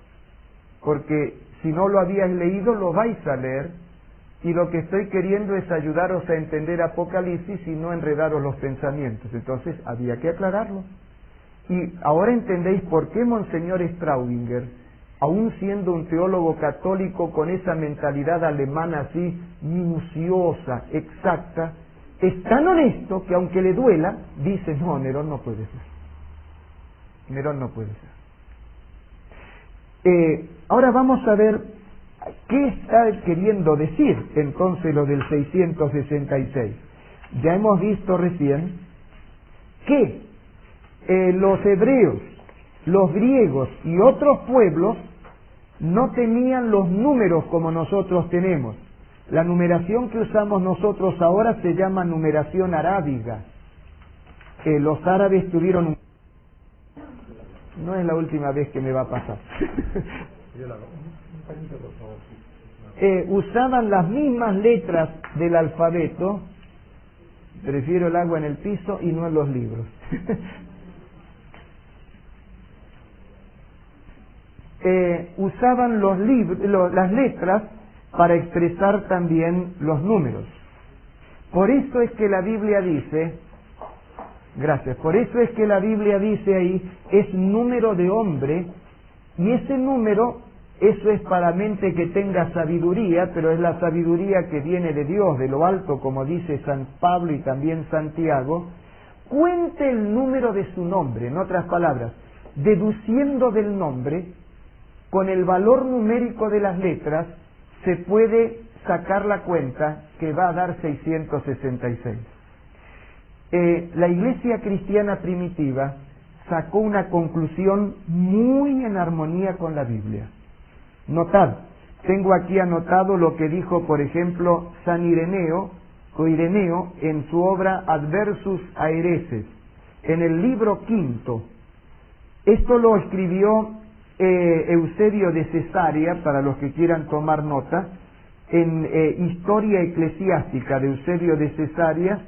Porque si no lo habíais leído, lo vais a leer, y lo que estoy queriendo es ayudaros a entender Apocalipsis y no enredaros los pensamientos. Entonces había que aclararlo. Y ahora entendéis por qué Monseñor Straubinger, aún siendo un teólogo católico con esa mentalidad alemana así minuciosa, exacta, es tan honesto que aunque le duela, dice, no, Nerón no puede ser. Nerón no puede ser. Ahora vamos a ver qué está queriendo decir entonces lo del 666. Ya hemos visto recién que los hebreos, los griegos y otros pueblos no tenían los números como nosotros tenemos. La numeración que usamos nosotros ahora se llama numeración arábiga. Los árabes tuvieron... No es la última vez que me va a pasar. Usaban las mismas letras del alfabeto, prefiero el agua en el piso y no en los libros. Usaban las letras para expresar también los números. Por eso es que la Biblia dice, gracias, por eso es que la Biblia dice ahí, es número de hombre, y ese número, eso es para mente que tenga sabiduría, pero es la sabiduría que viene de Dios, de lo alto, como dice San Pablo y también Santiago. Cuente el número de su nombre, en otras palabras, deduciendo del nombre, con el valor numérico de las letras, se puede sacar la cuenta que va a dar 666. La Iglesia cristiana primitiva sacó una conclusión muy en armonía con la Biblia. Notad, tengo aquí anotado lo que dijo, por ejemplo, San Ireneo, o Ireneo, en su obra Adversus a Hereses, en el libro quinto. Esto lo escribió Eusebio de Cesarea, para los que quieran tomar nota, en Historia Eclesiástica de Eusebio de Cesarea,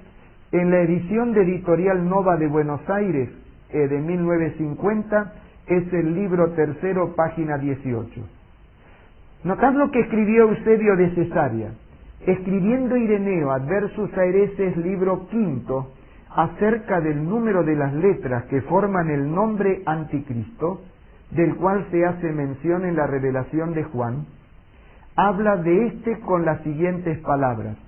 en la edición de Editorial Nova de Buenos Aires de 1950, es el libro tercero, página 18. Notad lo que escribió Eusebio de Cesarea, escribiendo Ireneo Adversus a Hereses, libro quinto, acerca del número de las letras que forman el nombre Anticristo, del cual se hace mención en la revelación de Juan, habla de este con las siguientes palabras: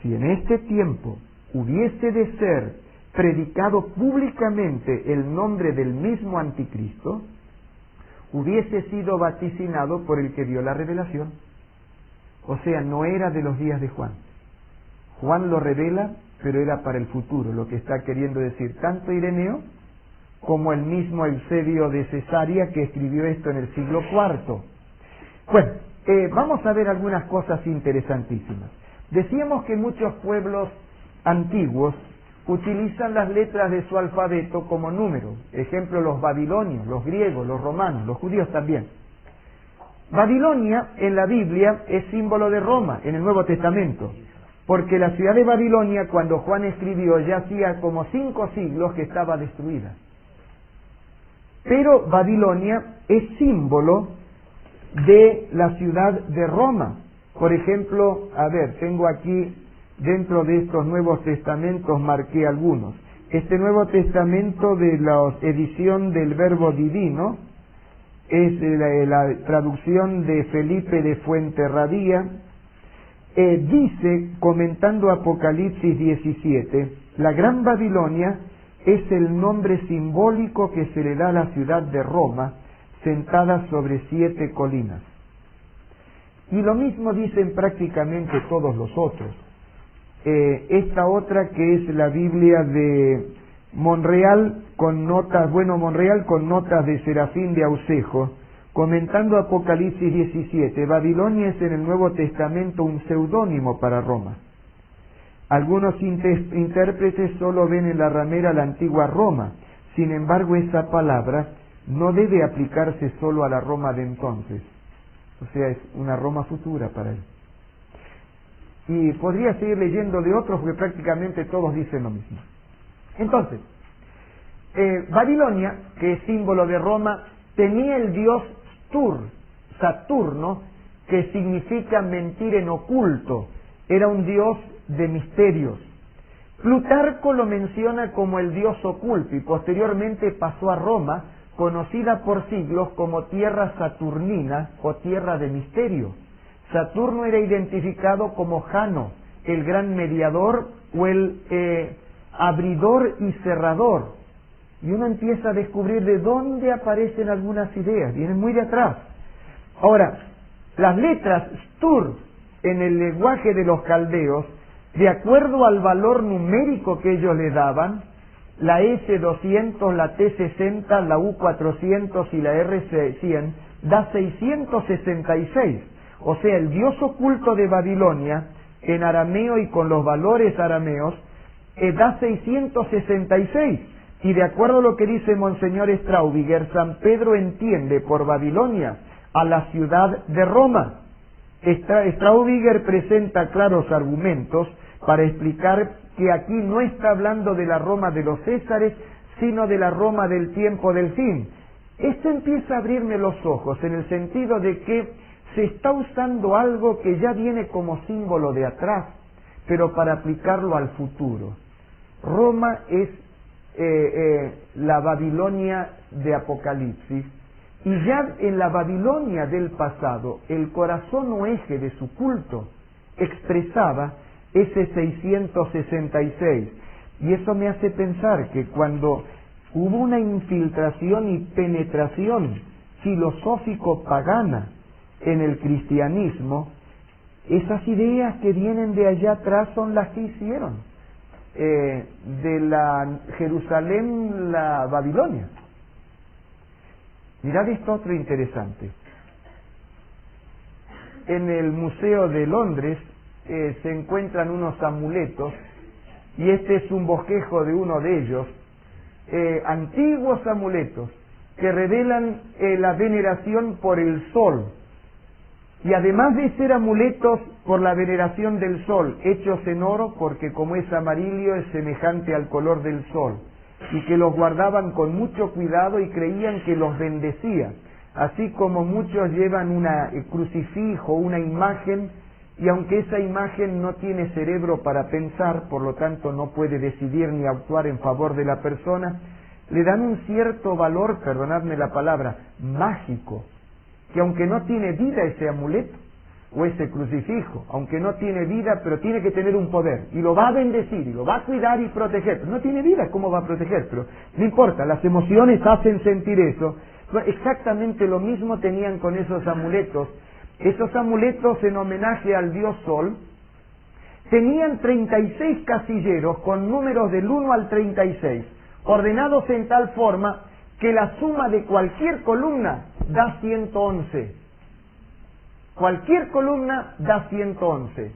si en este tiempo hubiese de ser predicado públicamente el nombre del mismo Anticristo, hubiese sido vaticinado por el que dio la revelación. O sea, no era de los días de Juan. Juan lo revela, pero era para el futuro, lo que está queriendo decir tanto Ireneo como el mismo Eusebio de Cesarea, que escribió esto en el siglo IV. Bueno, vamos a ver algunas cosas interesantísimas. Decíamos que muchos pueblos antiguos utilizan las letras de su alfabeto como números. Ejemplo, los babilonios, los griegos, los romanos, los judíos también. Babilonia en la Biblia es símbolo de Roma, en el Nuevo Testamento, porque la ciudad de Babilonia, cuando Juan escribió, ya hacía como 5 siglos que estaba destruida. Pero Babilonia es símbolo de la ciudad de Roma. Por ejemplo, a ver, tengo aquí, dentro de estos Nuevos Testamentos, marqué algunos. Este Nuevo Testamento de la edición del Verbo Divino es la traducción de Felipe de Fuenterrabía. Dice, comentando Apocalipsis 17, la Gran Babilonia es el nombre simbólico que se le da a la ciudad de Roma, sentada sobre 7 colinas. Y lo mismo dicen prácticamente todos los otros. Esta otra, que es la Biblia de Monreal con notas, Monreal con notas de Serafín de Aucejo, comentando Apocalipsis 17, Babilonia es en el Nuevo Testamento un seudónimo para Roma. Algunos intérpretes solo ven en la ramera la antigua Roma. Sin embargo, esa palabra no debe aplicarse solo a la Roma de entonces. O sea, es una Roma futura para él. Y podría seguir leyendo de otros porque prácticamente todos dicen lo mismo. Entonces, Babilonia, que es símbolo de Roma, tenía el dios Saturno, que significa mentir en oculto. Era un dios de misterios. Plutarco lo menciona como el dios oculto y posteriormente pasó a Roma, conocida por siglos como tierra saturnina o tierra de misterio. Saturno era identificado como Jano, el gran mediador o el abridor y cerrador. Y uno empieza a descubrir de dónde aparecen algunas ideas, vienen muy de atrás. Ahora, las letras Stur en el lenguaje de los caldeos, de acuerdo al valor numérico que ellos le daban, la S200, la T60, la U400 y la R100 da 666. O sea, el dios oculto de Babilonia, en arameo y con los valores arameos, da 666. Y de acuerdo a lo que dice Monseñor Straubiger, San Pedro entiende por Babilonia a la ciudad de Roma. Straubiger presenta claros argumentos para explicar que aquí no está hablando de la Roma de los Césares, sino de la Roma del tiempo del fin. Esto empieza a abrirme los ojos en el sentido de que se está usando algo que ya viene como símbolo de atrás, pero para aplicarlo al futuro. Roma es la Babilonia de Apocalipsis, y ya en la Babilonia del pasado, el corazón o eje de su culto expresaba ese 666. Y eso me hace pensar que cuando hubo una infiltración y penetración filosófico-pagana en el cristianismo, esas ideas que vienen de allá atrás son las que hicieron de la Jerusalén la Babilonia. Mirad esto otro interesante. En el Museo de Londres se encuentran unos amuletos, y este es un bosquejo de uno de ellos, antiguos amuletos que revelan la veneración por el sol. Y además de ser amuletos por la veneración del sol, hechos en oro, porque como es amarillo es semejante al color del sol, y que los guardaban con mucho cuidado y creían que los bendecía, así como muchos llevan una crucifijo, una imagen, y aunque esa imagen no tiene cerebro para pensar, por lo tanto no puede decidir ni actuar en favor de la persona, le dan un cierto valor, perdonadme la palabra, mágico, que aunque no tiene vida ese amuleto o ese crucifijo, aunque no tiene vida, pero tiene que tener un poder, y lo va a bendecir, y lo va a cuidar y proteger. Pero no tiene vida, ¿cómo va a proteger? Pero no importa, las emociones hacen sentir eso. Exactamente lo mismo tenían con esos amuletos. Esos amuletos en homenaje al dios Sol tenían 36 casilleros con números del 1 al 36, ordenados en tal forma que la suma de cualquier columna da 111. Cualquier columna da 111.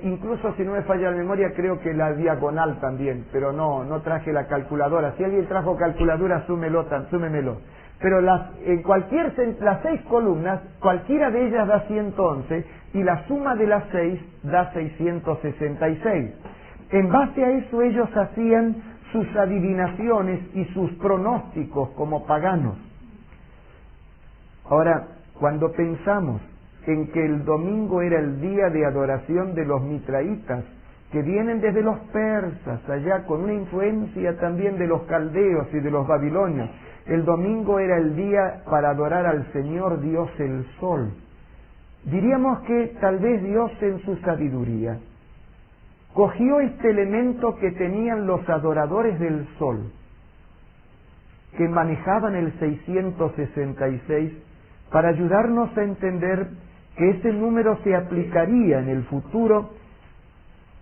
Incluso si no me falla la memoria, creo que la diagonal también, pero no traje la calculadora. Si alguien trajo calculadora, súmemelo. Pero las 6 columnas, cualquiera de ellas da 111, y la suma de las 6 da 666. En base a eso ellos hacían sus adivinaciones y sus pronósticos como paganos. Ahora, cuando pensamos en que el domingo era el día de adoración de los mitraitas, que vienen desde los persas, allá con una influencia también de los caldeos y de los babilonios, el domingo era el día para adorar al Señor Dios el Sol. Diríamos que tal vez Dios en su sabiduría cogió este elemento que tenían los adoradores del Sol, que manejaban el 666, para ayudarnos a entender que ese número se aplicaría en el futuro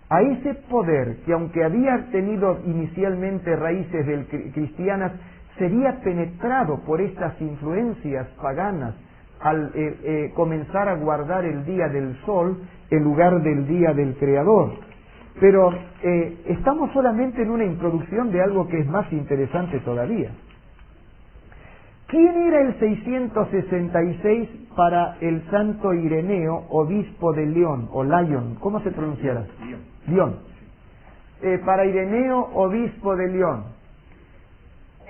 a ese poder que, aunque había tenido inicialmente raíces cristianas, sería penetrado por estas influencias paganas al comenzar a guardar el día del sol en lugar del día del Creador. Pero estamos solamente en una introducción de algo que es más interesante todavía. ¿Quién era el 666 para el santo Ireneo, obispo de León, o Lyon? ¿Cómo se pronunciará? León. Para Ireneo, obispo de León.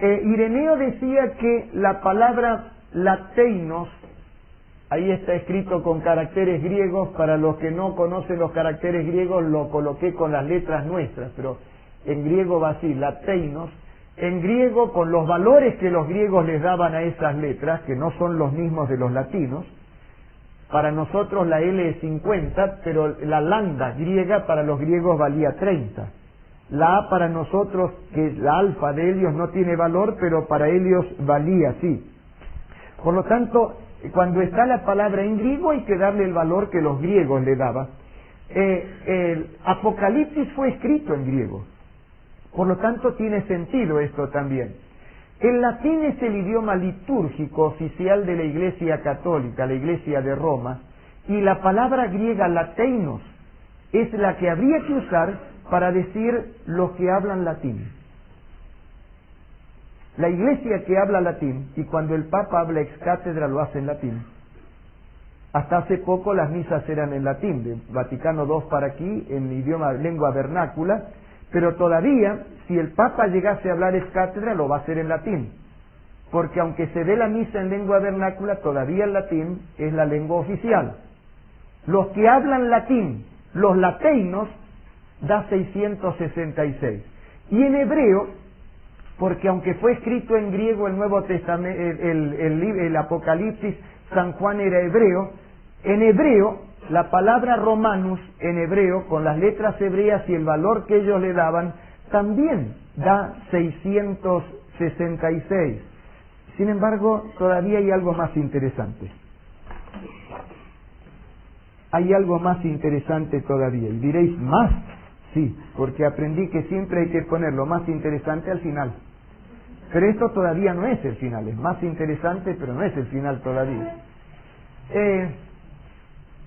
Ireneo decía que la palabra lateinos, ahí está escrito con caracteres griegos, para los que no conocen los caracteres griegos lo coloqué con las letras nuestras, pero en griego va así, lateinos. En griego, con los valores que los griegos les daban a esas letras, que no son los mismos de los latinos, para nosotros la L es 50, pero la lambda griega para los griegos valía 30. La A para nosotros, que es la alfa de Helios, no tiene valor, pero para Helios valía, sí. Por lo tanto, cuando está la palabra en griego hay que darle el valor que los griegos le daban. El Apocalipsis fue escrito en griego. Por lo tanto, tiene sentido esto también. El latín es el idioma litúrgico oficial de la Iglesia Católica, la Iglesia de Roma, y la palabra griega lateinos es la que habría que usar para decir los que hablan latín. La Iglesia que habla latín, y cuando el Papa habla ex cátedra lo hace en latín. Hasta hace poco las misas eran en latín, de Vaticano II para aquí, en lengua vernácula, pero todavía, si el Papa llegase a hablar ex cátedra, lo va a hacer en latín. Porque aunque se dé la misa en lengua vernácula, todavía el latín es la lengua oficial. Los que hablan latín, los lateinos, da 666. Y en hebreo, porque aunque fue escrito en griego el Nuevo Testamento, el Apocalipsis, San Juan era hebreo, en hebreo, la palabra Romanus en hebreo, con las letras hebreas y el valor que ellos le daban, también da 666. Sin embargo, todavía hay algo más interesante. Hay algo más interesante todavía. Y diréis, ¿más? Sí, porque aprendí que siempre hay que poner lo más interesante al final. Pero esto todavía no es el final. Es más interesante, pero no es el final todavía.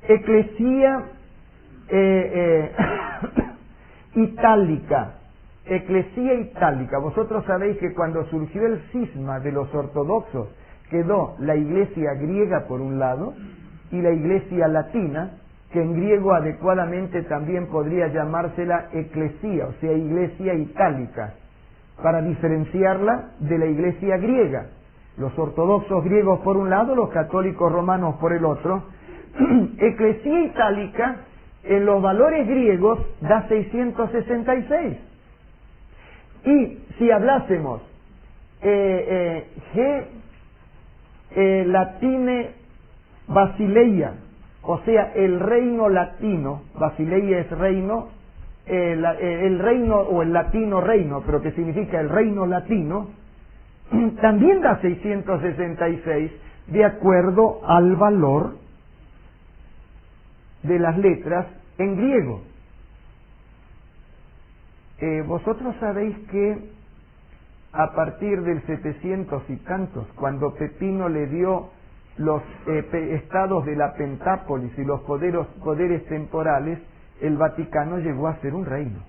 Eclesía itálica. Eclesía itálica. Vosotros sabéis que cuando surgió el cisma de los ortodoxos, quedó la iglesia griega por un lado y la iglesia latina, que en griego adecuadamente también podría llamársela eclesía, o sea, iglesia itálica, para diferenciarla de la iglesia griega. Los ortodoxos griegos por un lado, los católicos romanos por el otro. Eclesía itálica, en los valores griegos, da 666. Y si hablásemos latine Basileia, o sea, el reino latino, Basileia es reino, el reino o el latino reino, pero que significa el reino latino, también da 666 de acuerdo al valor de las letras en griego. Vosotros sabéis que a partir del 700 y tantos, cuando Pepino le dio los estados de la Pentápolis y los poderes temporales, el Vaticano llegó a ser un reino,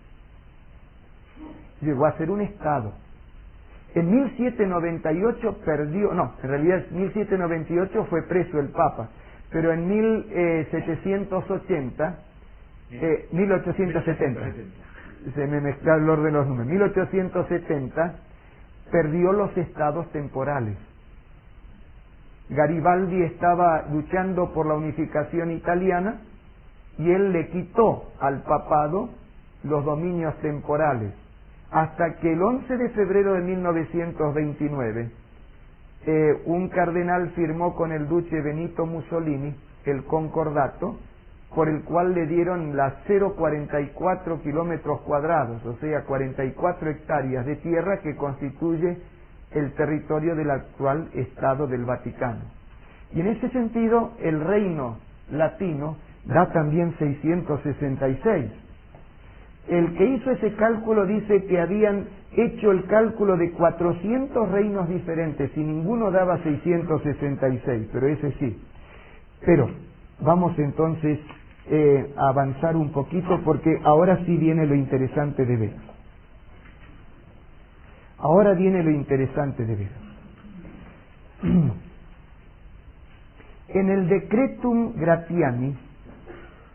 llegó a ser un estado. En 1798 perdió, no, en realidad en 1798 fue preso el Papa, pero en 1870, se me mezcla el orden de los números, 1870 perdió los estados temporales. Garibaldi estaba luchando por la unificación italiana y él le quitó al papado los dominios temporales, hasta que el 11 de febrero de 1929 un cardenal firmó con el duque Benito Mussolini el concordato, por el cual le dieron las 0,44 kilómetros cuadrados, o sea, 44 hectáreas de tierra que constituye el territorio del actual Estado del Vaticano. Y en ese sentido, el reino latino da también 666. El que hizo ese cálculo dice que habían hecho el cálculo de 400 reinos diferentes y ninguno daba 666, pero ese sí. Pero vamos entonces avanzar un poquito porque ahora sí viene lo interesante de ver. Ahora viene lo interesante de ver. En el Decretum Gratiani,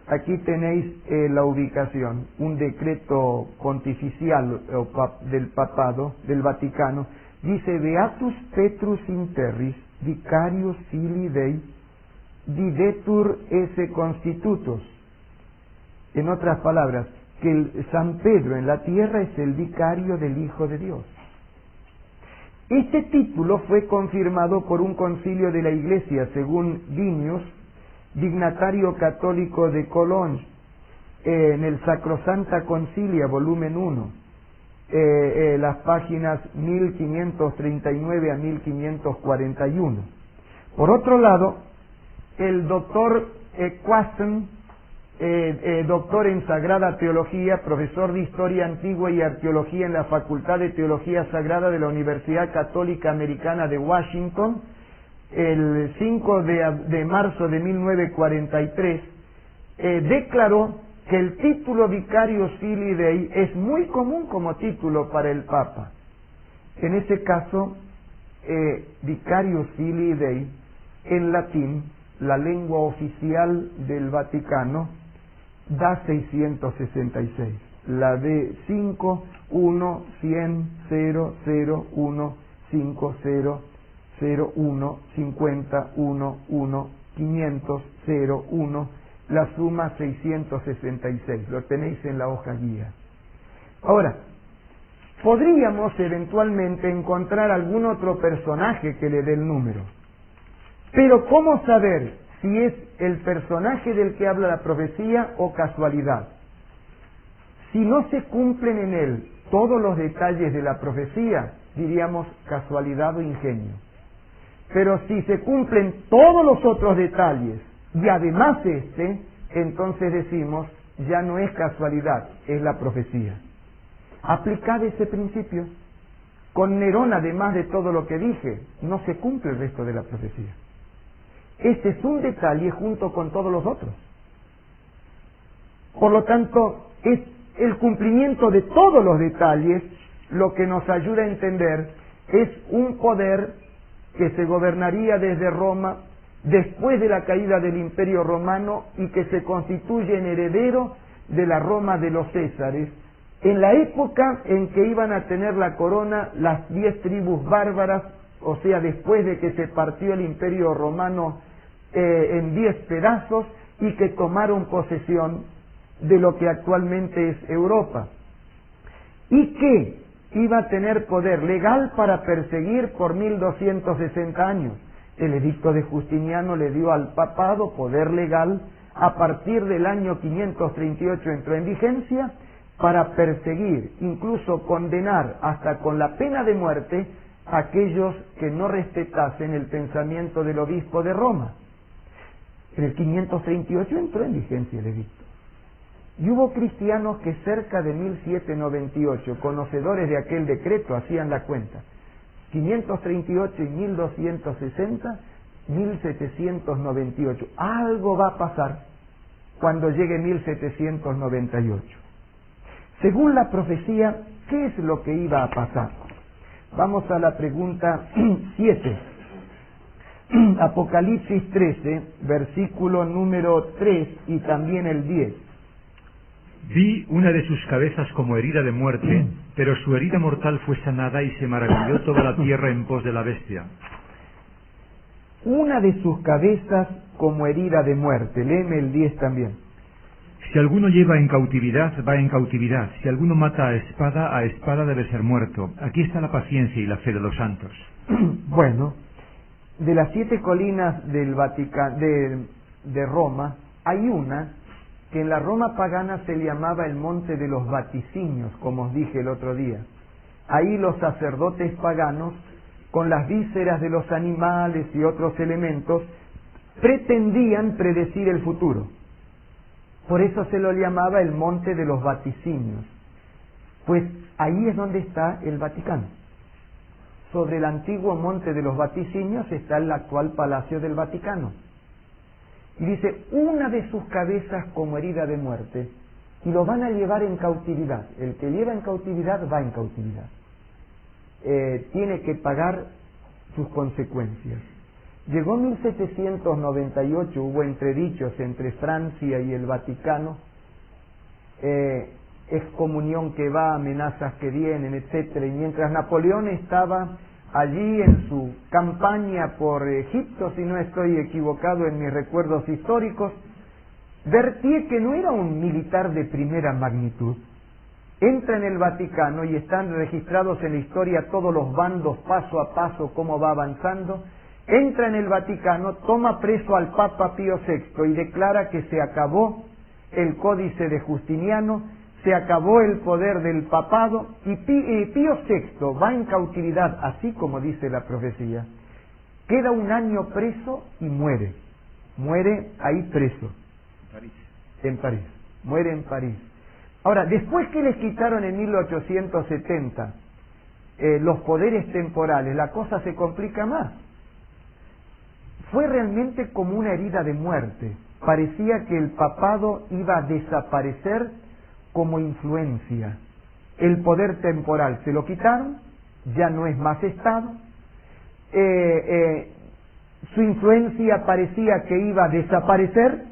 aquí tenéis la ubicación, un decreto pontificial del papado, del Vaticano, dice: Beatus Petrus Interris, vicarius filii Dei, didetur esse constitutos. En otras palabras, que el San Pedro en la tierra es el vicario del Hijo de Dios. Este título fue confirmado por un concilio de la Iglesia, según Vinius, dignatario católico de Cologne, en el Sacrosanta Concilia, volumen 1, las páginas 1539 a 1541. Por otro lado, el doctor Quasten, doctor en Sagrada Teología, profesor de Historia Antigua y Arqueología en la Facultad de Teología Sagrada de la Universidad Católica Americana de Washington, el 5 de marzo de 1943, declaró que el título Vicarius Filii Dei es muy común como título para el Papa. En ese caso, Vicarius Filii Dei, en latín, la lengua oficial del Vaticano, da 666. La de 5, 1, 100, 0, 0, 1, 5, 0, 0, 1, 50, 1, 1, 500, 0, 1, la suma 666. Lo tenéis en la hoja guía. Ahora, podríamos eventualmente encontrar algún otro personaje que le dé el número. Pero ¿cómo saber si es el personaje del que habla la profecía o casualidad? Si no se cumplen en él todos los detalles de la profecía, diríamos casualidad o ingenio. Pero si se cumplen todos los otros detalles y además entonces decimos, ya no es casualidad, es la profecía. Aplicad ese principio. Con Nerón, además de todo lo que dije, no se cumple el resto de la profecía. Este es un detalle junto con todos los otros. Por lo tanto, es el cumplimiento de todos los detalles lo que nos ayuda a entender es un poder que se gobernaría desde Roma después de la caída del Imperio Romano y que se constituye en heredero de la Roma de los Césares, en la época en que iban a tener la corona las 10 tribus bárbaras, o sea, después de que se partió el Imperio Romano en 10 pedazos y que tomaron posesión de lo que actualmente es Europa, y que iba a tener poder legal para perseguir por 1260 años. El edicto de Justiniano le dio al papado poder legal, a partir del año 538 entró en vigencia, para perseguir, incluso condenar hasta con la pena de muerte a aquellos que no respetasen el pensamiento del obispo de Roma. En el 538 entró en vigencia el edicto. Y hubo cristianos que cerca de 1798, conocedores de aquel decreto, hacían la cuenta. 538 y 1260, 1798. Algo va a pasar cuando llegue 1798. Según la profecía, ¿qué es lo que iba a pasar? Vamos a la pregunta 7. Apocalipsis 13, versículo número 3 y también el 10. Vi una de sus cabezas como herida de muerte, pero su herida mortal fue sanada y se maravilló toda la tierra en pos de la bestia. Una de sus cabezas como herida de muerte. Léeme el 10 también. Si alguno lleva en cautividad, va en cautividad. Si alguno mata a espada debe ser muerto. Aquí está la paciencia y la fe de los santos. Bueno, de las 7 colinas del Vaticano, de Roma, hay una que en la Roma pagana se le llamaba el Monte de los Vaticinios, como os dije el otro día. Ahí los sacerdotes paganos, con las vísceras de los animales y otros elementos, pretendían predecir el futuro. Por eso se lo llamaba el Monte de los Vaticinios. Pues ahí es donde está el Vaticano. Sobre el antiguo Monte de los Vaticinios está el actual Palacio del Vaticano. Y dice, una de sus cabezas como herida de muerte, y lo van a llevar en cautividad. El que lleva en cautividad va en cautividad. Tiene que pagar sus consecuencias. Llegó 1798, hubo entredichos entre Francia y el Vaticano, excomunión que va, amenazas que vienen, etcétera. Y mientras Napoleón estaba allí en su campaña por Egipto, si no estoy equivocado en mis recuerdos históricos, Berthier, que no era un militar de primera magnitud, entra en el Vaticano y están registrados en la historia todos los bandos paso a paso, cómo va avanzando. Entra en el Vaticano, toma preso al Papa Pío VI y declara que se acabó el códice de Justiniano, se acabó el poder del papado, y Pío VI va en cautividad, así como dice la profecía. Queda un año preso y muere. Muere ahí preso. En París. Muere en París. Ahora, después que les quitaron en 1870 los poderes temporales, la cosa se complica más. Fue realmente como una herida de muerte. Parecía que el papado iba a desaparecer como influencia. El poder temporal se lo quitaron, ya no es más Estado. Su influencia parecía que iba a desaparecer.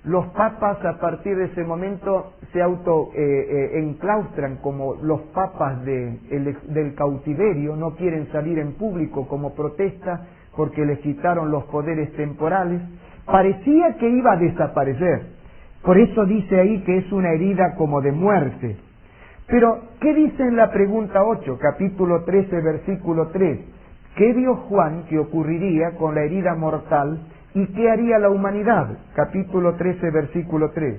Los papas a partir de ese momento se enclaustran como los papas del cautiverio, no quieren salir en público como protesta porque les quitaron los poderes temporales. Parecía que iba a desaparecer. Por eso dice ahí que es una herida como de muerte. Pero, ¿qué dice en la pregunta 8, capítulo 13, versículo 3? ¿Qué vio Juan que ocurriría con la herida mortal y qué haría la humanidad? Capítulo 13, versículo 3.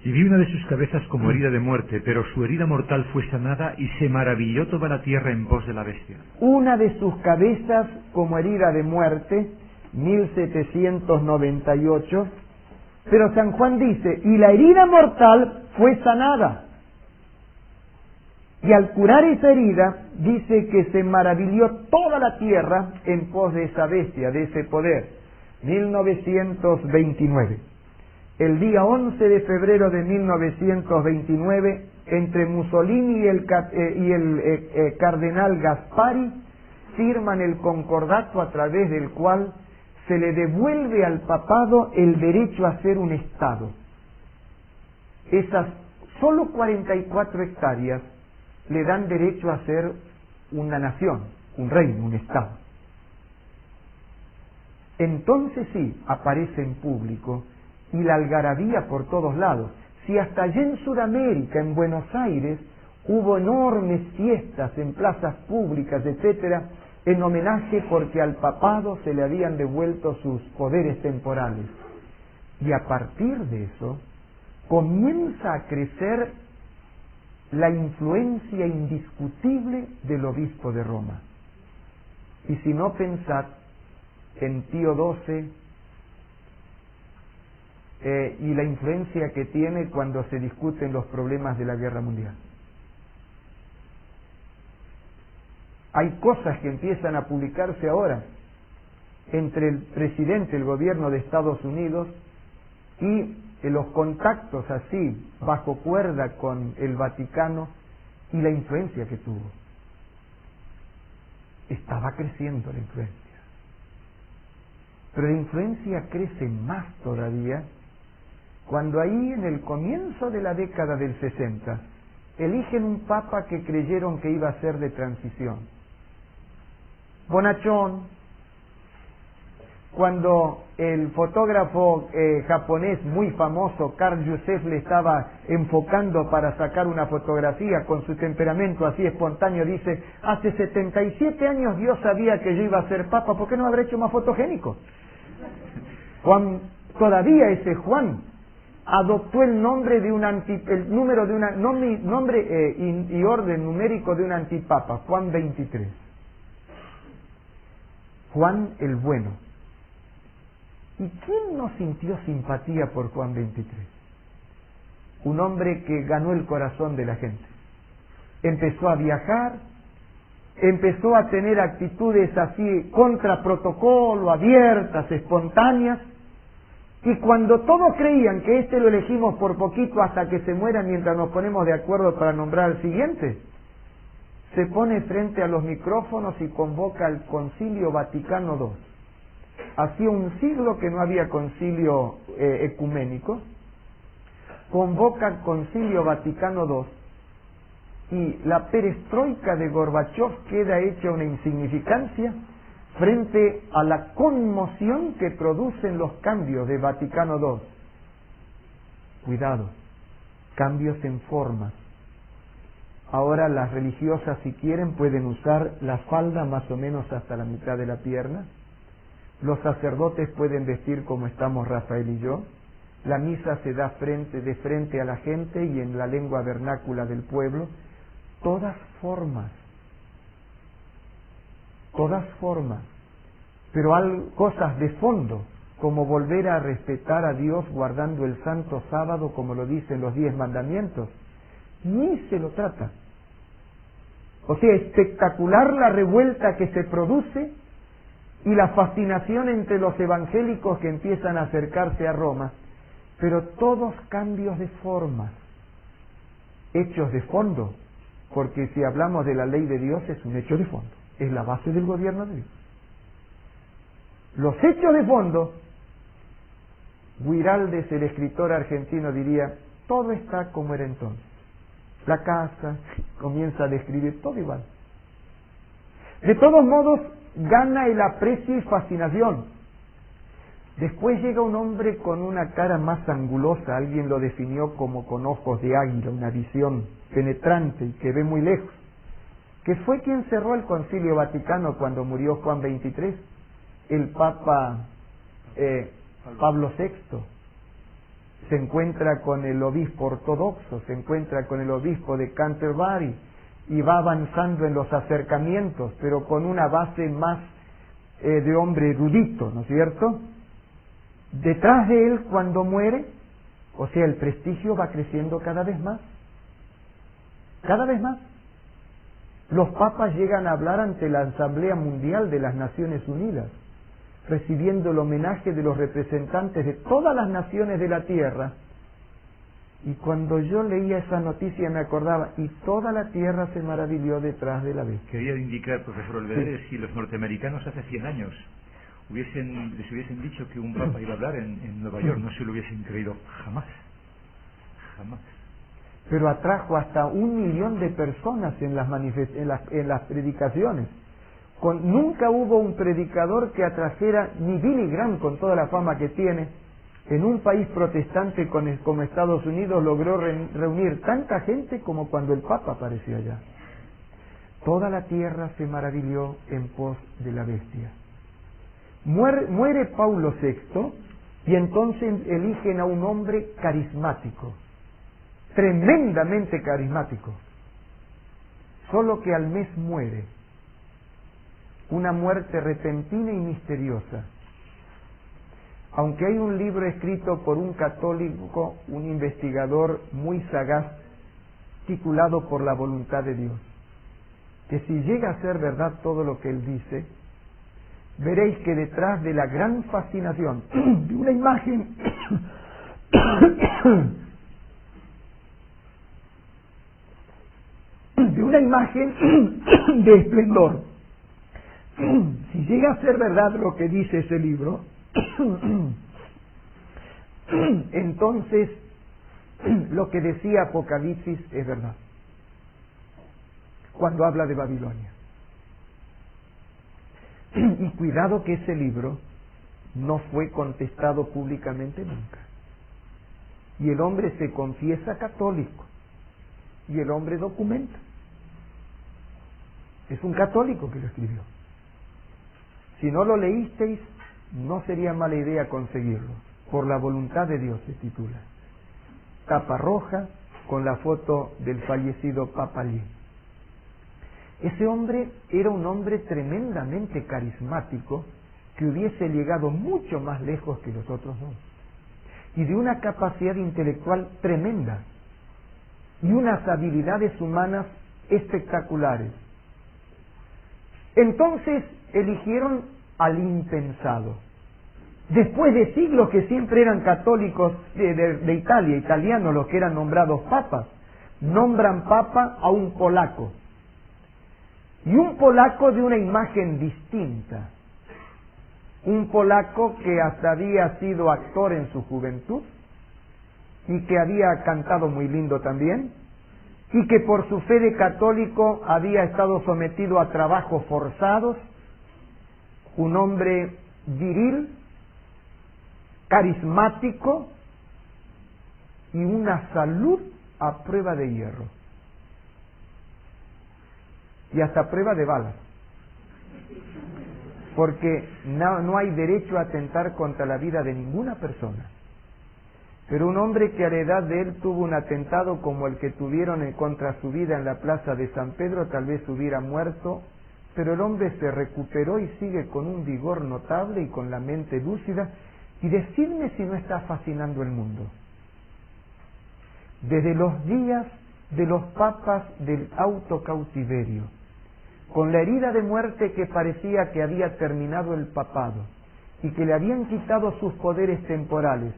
Y vi una de sus cabezas como herida de muerte, pero su herida mortal fue sanada y se maravilló toda la tierra en pos de la bestia. Una de sus cabezas como herida de muerte, 1798, pero San Juan dice, y la herida mortal fue sanada. Y al curar esa herida, dice que se maravilló toda la tierra en pos de esa bestia, de ese poder. 1929. El día 11 de febrero de 1929, entre Mussolini y el cardenal Gaspari, firman el concordato a través del cual se le devuelve al papado el derecho a ser un Estado. Esas solo 44 hectáreas le dan derecho a ser una nación, un reino, un Estado. Entonces sí, aparece en público y la algarabía por todos lados. Si hasta allá en Sudamérica, en Buenos Aires, hubo enormes fiestas en plazas públicas, etcétera, en homenaje porque al papado se le habían devuelto sus poderes temporales. Y a partir de eso, comienza a crecer la influencia indiscutible del obispo de Roma. Y si no, pensad en Pío XII y la influencia que tiene cuando se discuten los problemas de la guerra mundial. Hay cosas que empiezan a publicarse ahora entre el presidente del gobierno de Estados Unidos y los contactos así, bajo cuerda con el Vaticano y la influencia que tuvo. Estaba creciendo la influencia. Pero la influencia crece más todavía cuando ahí en el comienzo de la década del 60 eligen un papa que creyeron que iba a ser de transición. Bonachón, cuando el fotógrafo japonés muy famoso, Carl Joseph, le estaba enfocando para sacar una fotografía con su temperamento así espontáneo, dice, hace 77 años Dios sabía que yo iba a ser papa, ¿por qué no habrá hecho más fotogénico? Juan, todavía ese Juan, adoptó el nombre de el número de una nombre y orden numérico de un antipapa, Juan 23. Juan el Bueno. ¿Y quién no sintió simpatía por Juan 23? Un hombre que ganó el corazón de la gente. Empezó a viajar, empezó a tener actitudes así contra protocolo, abiertas, espontáneas, y cuando todos creían que lo elegimos por poquito hasta que se muera mientras nos ponemos de acuerdo para nombrar al siguiente, se pone frente a los micrófonos y convoca al Concilio Vaticano II. Hacía un siglo que no había concilio ecuménico, convoca al Concilio Vaticano II y la perestroika de Gorbachov queda hecha una insignificancia frente a la conmoción que producen los cambios de Vaticano II. Cuidado, cambios en formas. Ahora las religiosas, si quieren, pueden usar la falda más o menos hasta la mitad de la pierna. Los sacerdotes pueden vestir como estamos Rafael y yo. La misa se da de frente a la gente y en la lengua vernácula del pueblo. Todas formas. Pero hay cosas de fondo, como volver a respetar a Dios guardando el santo sábado, como lo dicen los 10 mandamientos, ni se lo trata. O sea, espectacular la revuelta que se produce y la fascinación entre los evangélicos que empiezan a acercarse a Roma, pero todos cambios de formas, hechos de fondo, porque si hablamos de la ley de Dios es un hecho de fondo, es la base del gobierno de Dios. Los hechos de fondo, Guiraldes, el escritor argentino, diría, todo está como era entonces. La casa, comienza a describir todo igual. De todos modos, gana el aprecio y fascinación. Después llega un hombre con una cara más angulosa, alguien lo definió como con ojos de águila, una visión penetrante y que ve muy lejos, que fue quien cerró el Concilio Vaticano cuando murió Juan XXIII, el Papa Pablo VI. Se encuentra con el obispo ortodoxo, se encuentra con el obispo de Canterbury y va avanzando en los acercamientos, pero con una base más de hombre erudito, ¿no es cierto? Detrás de él, cuando muere, o sea, el prestigio va creciendo cada vez más. Cada vez más. Los papas llegan a hablar ante la Asamblea Mundial de las Naciones Unidas, recibiendo el homenaje de los representantes de todas las naciones de la tierra. Y cuando yo leía esa noticia me acordaba, y toda la tierra se maravilló detrás de la bestia. Quería indicar, profesor Olvederes, si los norteamericanos hace 100 años les hubiesen dicho que un papa iba a hablar en Nueva York, no se lo hubiesen creído jamás. Pero atrajo hasta 1 millón de personas en las predicaciones. Nunca hubo un predicador que atrajera, ni Billy Graham, con toda la fama que tiene, en un país protestante como Estados Unidos, logró reunir tanta gente como cuando el Papa apareció allá. Toda la tierra se maravilló en pos de la bestia. Muere Paulo VI y entonces eligen a un hombre carismático, tremendamente carismático, solo que al mes muere. Una muerte repentina y misteriosa. Aunque hay un libro escrito por un católico, un investigador muy sagaz, titulado Por la voluntad de Dios, que si llega a ser verdad todo lo que él dice, veréis que detrás de la gran fascinación de una imagen de esplendor, si llega a ser verdad lo que dice ese libro, entonces lo que decía Apocalipsis es verdad cuando habla de Babilonia. Y cuidado que ese libro no fue contestado públicamente nunca. Y el hombre se confiesa católico y el hombre documenta. Es un católico que lo escribió. Si no lo leísteis, no sería mala idea conseguirlo. Por la voluntad de Dios se titula. Tapa roja con la foto del fallecido Papa Lee. Ese hombre era un hombre tremendamente carismático que hubiese llegado mucho más lejos que los otros dos. Y de una capacidad intelectual tremenda y unas habilidades humanas espectaculares. Entonces eligieron al impensado. Después de siglos que siempre eran católicos de Italia, italianos los que eran nombrados papas, nombran papa a un polaco. Y un polaco de una imagen distinta. Un polaco que hasta había sido actor en su juventud y que había cantado muy lindo también, y que por su fe de católico había estado sometido a trabajos forzados, un hombre viril, carismático y una salud a prueba de hierro y hasta prueba de balas, porque no hay derecho a atentar contra la vida de ninguna persona. Pero un hombre que a la edad de él tuvo un atentado como el que tuvieron contra su vida en la plaza de San Pedro, tal vez hubiera muerto, pero el hombre se recuperó y sigue con un vigor notable y con la mente lúcida. Y decidme si no está fascinando el mundo. Desde los días de los papas del autocautiverio, con la herida de muerte que parecía que había terminado el papado y que le habían quitado sus poderes temporales,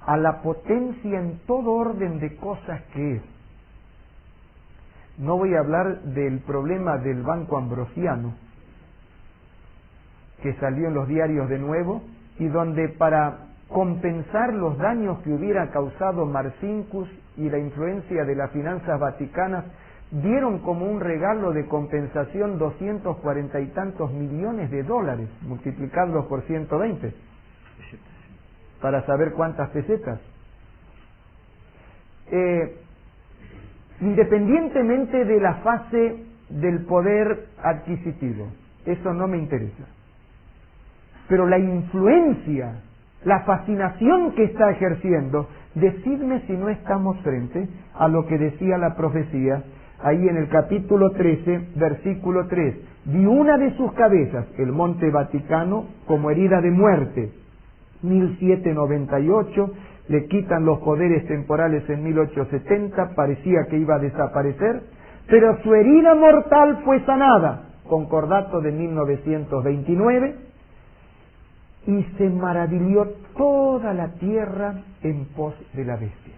a la potencia en todo orden de cosas que es. No voy a hablar del problema del Banco Ambrosiano, que salió en los diarios de nuevo, y donde para compensar los daños que hubiera causado Marcinkus y la influencia de las finanzas vaticanas, dieron como un regalo de compensación 240 y tantos millones de dólares, multiplicarlos por 120, para saber cuántas pesetas. Independientemente de la fase del poder adquisitivo, eso no me interesa. Pero la influencia, la fascinación que está ejerciendo, decidme si no estamos frente a lo que decía la profecía ahí en el capítulo 13, versículo 3. Vi una de sus cabezas, el monte Vaticano, como herida de muerte. 1798, le quitan los poderes temporales en 1870, parecía que iba a desaparecer, pero su herida mortal fue sanada, concordato de 1929, y se maravilló toda la tierra en pos de la bestia.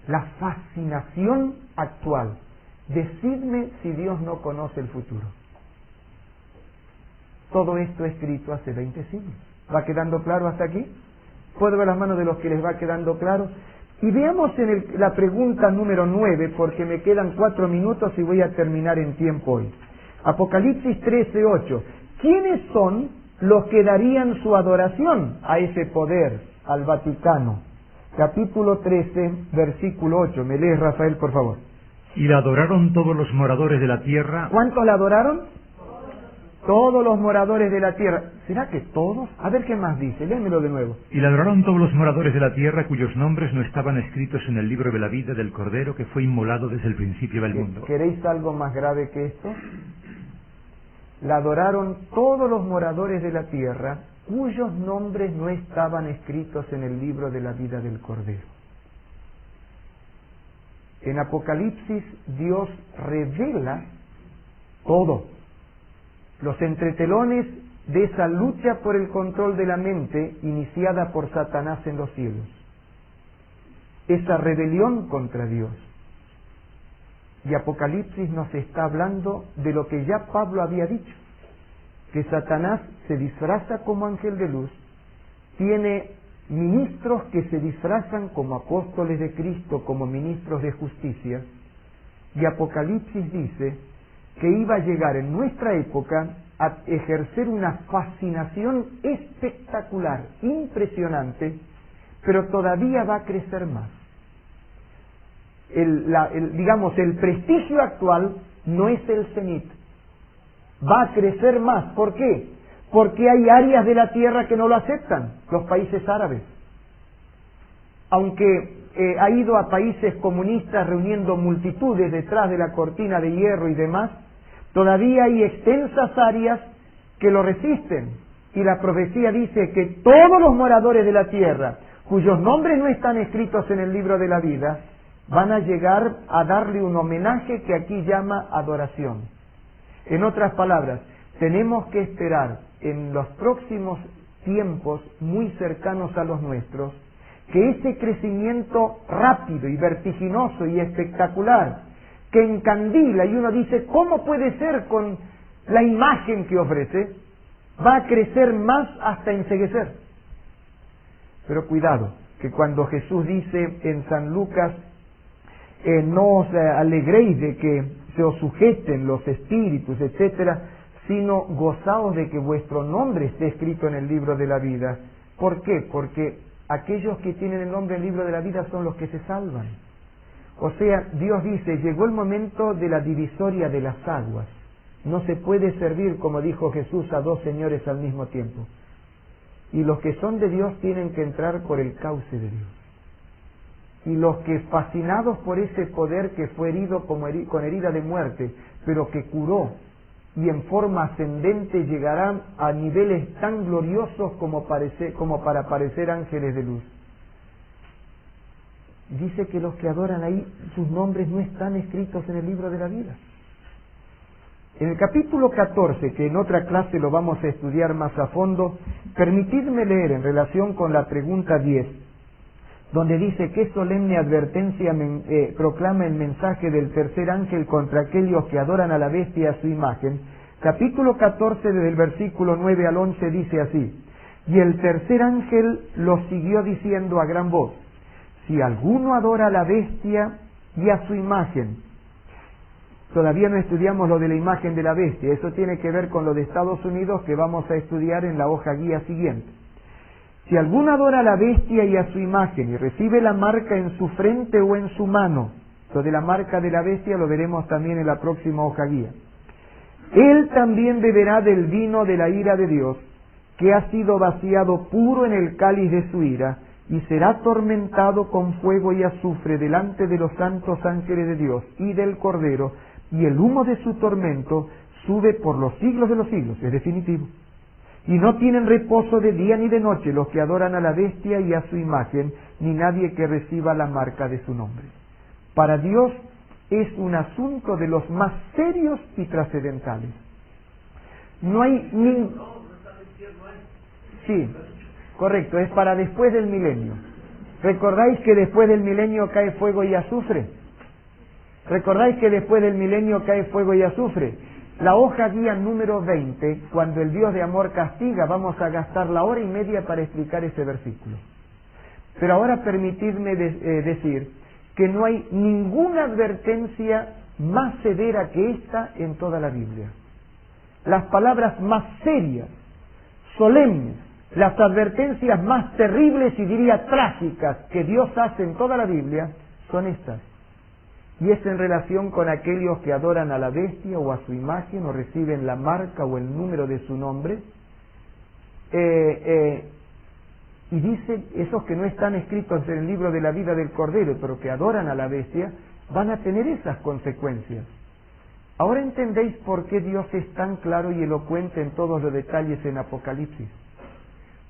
La fascinación actual. Decidme si Dios no conoce el futuro. Todo esto escrito hace 20 siglos. ¿Va quedando claro hasta aquí? ¿Puedo ver las manos de los que les va quedando claro? Y veamos la pregunta número 9, porque me quedan 4 minutos y voy a terminar en tiempo hoy. Apocalipsis 13:8. ¿Quiénes son los que darían su adoración a ese poder, al Vaticano? Capítulo 13, versículo 8. ¿Me lees, Rafael, por favor? Y la adoraron todos los moradores de la tierra. ¿Cuántos la adoraron? Todos los moradores de la tierra. ¿Será que todos? A ver qué más dice, léemelo de nuevo. Y la adoraron todos los moradores de la tierra cuyos nombres no estaban escritos en el libro de la vida del Cordero que fue inmolado desde el principio del mundo. ¿Queréis algo más grave que esto? La adoraron todos los moradores de la tierra cuyos nombres no estaban escritos en el libro de la vida del Cordero. En Apocalipsis Dios revela todo. Los entretelones de esa lucha por el control de la mente iniciada por Satanás en los cielos. Esa rebelión contra Dios. Y Apocalipsis nos está hablando de lo que ya Pablo había dicho, que Satanás se disfraza como ángel de luz, tiene ministros que se disfrazan como apóstoles de Cristo, como ministros de justicia, y Apocalipsis dice que iba a llegar en nuestra época a ejercer una fascinación espectacular, impresionante, pero todavía va a crecer más. El prestigio actual no es el cenit, va a crecer más. ¿Por qué? Porque hay áreas de la tierra que no lo aceptan, los países árabes. Aunque ha ido a países comunistas reuniendo multitudes detrás de la cortina de hierro y demás, todavía hay extensas áreas que lo resisten. Y la profecía dice que todos los moradores de la tierra, cuyos nombres no están escritos en el libro de la vida, van a llegar a darle un homenaje que aquí llama adoración. En otras palabras, tenemos que esperar en los próximos tiempos muy cercanos a los nuestros, que ese crecimiento rápido y vertiginoso y espectacular, que encandila y uno dice, ¿cómo puede ser con la imagen que ofrece? Va a crecer más hasta enceguecer. Pero cuidado, que cuando Jesús dice en San Lucas, no os alegréis de que se os sujeten los espíritus, etcétera, sino gozaos de que vuestro nombre esté escrito en el libro de la vida. ¿Por qué? Porque aquellos que tienen el nombre en el libro de la vida son los que se salvan. O sea, Dios dice, llegó el momento de la divisoria de las aguas. No se puede servir, como dijo Jesús, a dos señores al mismo tiempo. Y los que son de Dios tienen que entrar por el cauce de Dios. Y los que, fascinados por ese poder que fue herido con herida de muerte, pero que curó, y en forma ascendente llegarán a niveles tan gloriosos como para parecer ángeles de luz. Dice que los que adoran ahí, sus nombres no están escritos en el libro de la vida. En el capítulo 14, que en otra clase lo vamos a estudiar más a fondo, permitidme leer en relación con la pregunta 10, donde dice qué solemne advertencia proclama el mensaje del tercer ángel contra aquellos que adoran a la bestia y a su imagen. Capítulo 14, desde el versículo 9 al 11, dice así: y el tercer ángel lo siguió diciendo a gran voz: si alguno adora a la bestia y a su imagen. Todavía no estudiamos lo de la imagen de la bestia, eso tiene que ver con lo de Estados Unidos que vamos a estudiar en la hoja guía siguiente. Si alguno adora a la bestia y a su imagen y recibe la marca en su frente o en su mano, lo de la marca de la bestia lo veremos también en la próxima hoja guía, él también beberá del vino de la ira de Dios, que ha sido vaciado puro en el cáliz de su ira, y será atormentado con fuego y azufre delante de los santos ángeles de Dios y del Cordero, y el humo de su tormento sube por los siglos de los siglos, es definitivo. Y no tienen reposo de día ni de noche los que adoran a la bestia y a su imagen, ni nadie que reciba la marca de su nombre. Para Dios es un asunto de los más serios y trascendentales. No hay ni... Sí, correcto, es para después del milenio. ¿Recordáis que después del milenio cae fuego y azufre? ¿Recordáis que después del milenio cae fuego y azufre? La hoja guía número 20, cuando el Dios de amor castiga, vamos a gastar la hora y media para explicar ese versículo. Pero ahora permitidme decir que no hay ninguna advertencia más severa que esta en toda la Biblia. Las palabras más serias, solemnes, las advertencias más terribles y diría trágicas que Dios hace en toda la Biblia son estas. Y es en relación con aquellos que adoran a la bestia o a su imagen o reciben la marca o el número de su nombre. Y dice, esos que no están escritos en el libro de la vida del Cordero, pero que adoran a la bestia, van a tener esas consecuencias. Ahora entendéis por qué Dios es tan claro y elocuente en todos los detalles en Apocalipsis.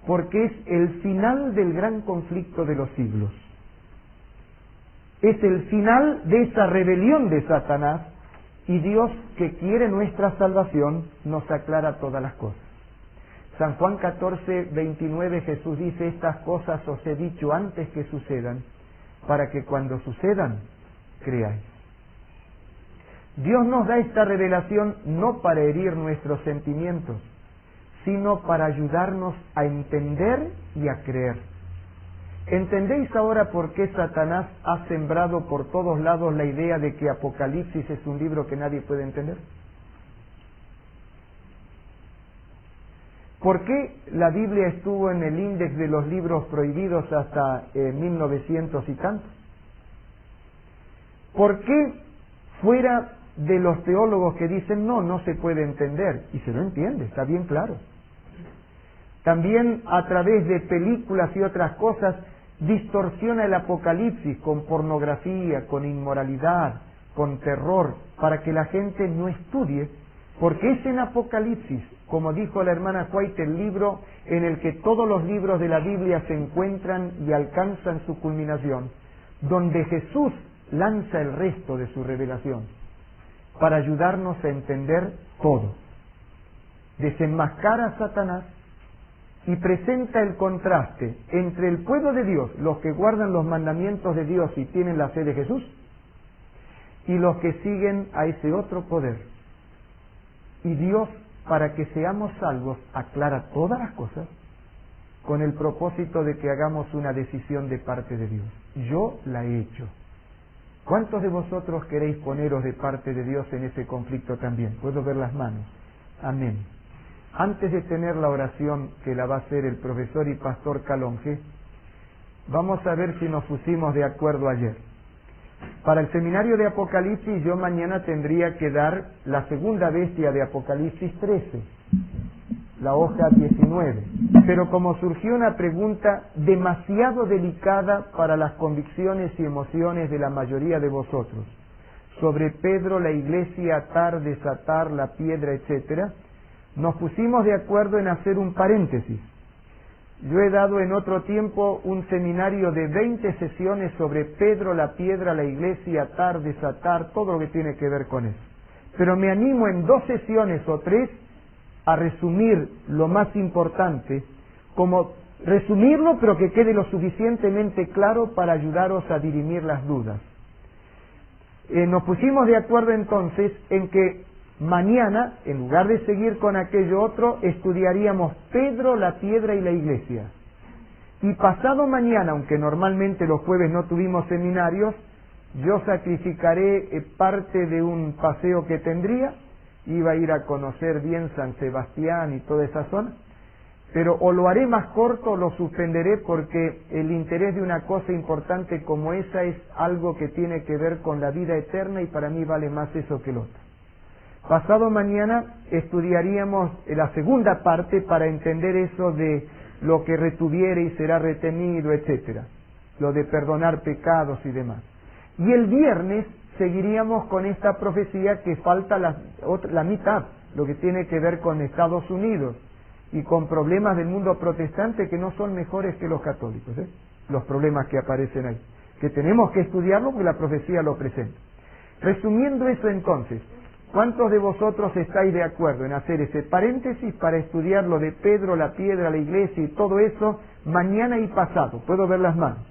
Porque es el final del gran conflicto de los siglos. Es el final de esa rebelión de Satanás, y Dios, que quiere nuestra salvación, nos aclara todas las cosas. San Juan 14, 29, Jesús dice: estas cosas os he dicho antes que sucedan, para que cuando sucedan, creáis. Dios nos da esta revelación no para herir nuestros sentimientos, sino para ayudarnos a entender y a creer. ¿Entendéis ahora por qué Satanás ha sembrado por todos lados la idea de que Apocalipsis es un libro que nadie puede entender? ¿Por qué la Biblia estuvo en el índice de los libros prohibidos hasta 1900 y tantos? ¿Por qué fuera de los teólogos que dicen no se puede entender? Y se lo entiende, está bien claro. También a través de películas y otras cosas distorsiona el Apocalipsis con pornografía, con inmoralidad, con terror, para que la gente no estudie, porque es en Apocalipsis, como dijo la hermana White, el libro en el que todos los libros de la Biblia se encuentran y alcanzan su culminación, donde Jesús lanza el resto de su revelación. para ayudarnos a entender todo. Desenmascara a Satanás y presenta el contraste entre el pueblo de Dios, los que guardan los mandamientos de Dios y tienen la fe de Jesús, y los que siguen a ese otro poder. Y Dios, para que seamos salvos, aclara todas las cosas con el propósito de que hagamos una decisión de parte de Dios. Yo la he hecho. ¿Cuántos de vosotros queréis poneros de parte de Dios en ese conflicto también? Puedo ver las manos. Amén. Antes de tener la oración que la va a hacer el profesor y pastor Calonge, vamos a ver si nos pusimos de acuerdo ayer. Para el seminario de Apocalipsis yo mañana tendría que dar la segunda bestia de Apocalipsis 13, la hoja 19. Pero como surgió una pregunta demasiado delicada para las convicciones y emociones de la mayoría de vosotros, sobre Pedro, la iglesia, atar, desatar, la piedra, etcétera, nos pusimos de acuerdo en hacer un paréntesis. Yo he dado en otro tiempo un seminario de 20 sesiones sobre Pedro, la piedra, la iglesia, atar, desatar, todo lo que tiene que ver con eso. Pero me animo en 2 sesiones o 3 a resumir lo más importante, como resumirlo pero que quede lo suficientemente claro para ayudaros a dirimir las dudas. Nos pusimos de acuerdo entonces en que mañana, en lugar de seguir con aquello otro, estudiaríamos Pedro, la piedra y la iglesia. Y pasado mañana, aunque normalmente los jueves no tuvimos seminarios, yo sacrificaré parte de un paseo que tendría. Iba a ir a conocer bien San Sebastián y toda esa zona, pero o lo haré más corto o lo suspenderé, porque el interés de una cosa importante como esa es algo que tiene que ver con la vida eterna y para mí vale más eso que lo otro. Pasado mañana estudiaríamos la segunda parte para entender eso de lo que retuviere y será retenido, etcétera, lo de perdonar pecados y demás. Y el viernes seguiríamos con esta profecía que falta la mitad, lo que tiene que ver con Estados Unidos y con problemas del mundo protestante que no son mejores que los católicos, los problemas que aparecen ahí, que tenemos que estudiarlo porque la profecía lo presenta. Resumiendo eso entonces, ¿cuántos de vosotros estáis de acuerdo en hacer ese paréntesis para estudiar lo de Pedro, la piedra, la iglesia y todo eso mañana y pasado? Puedo ver las manos.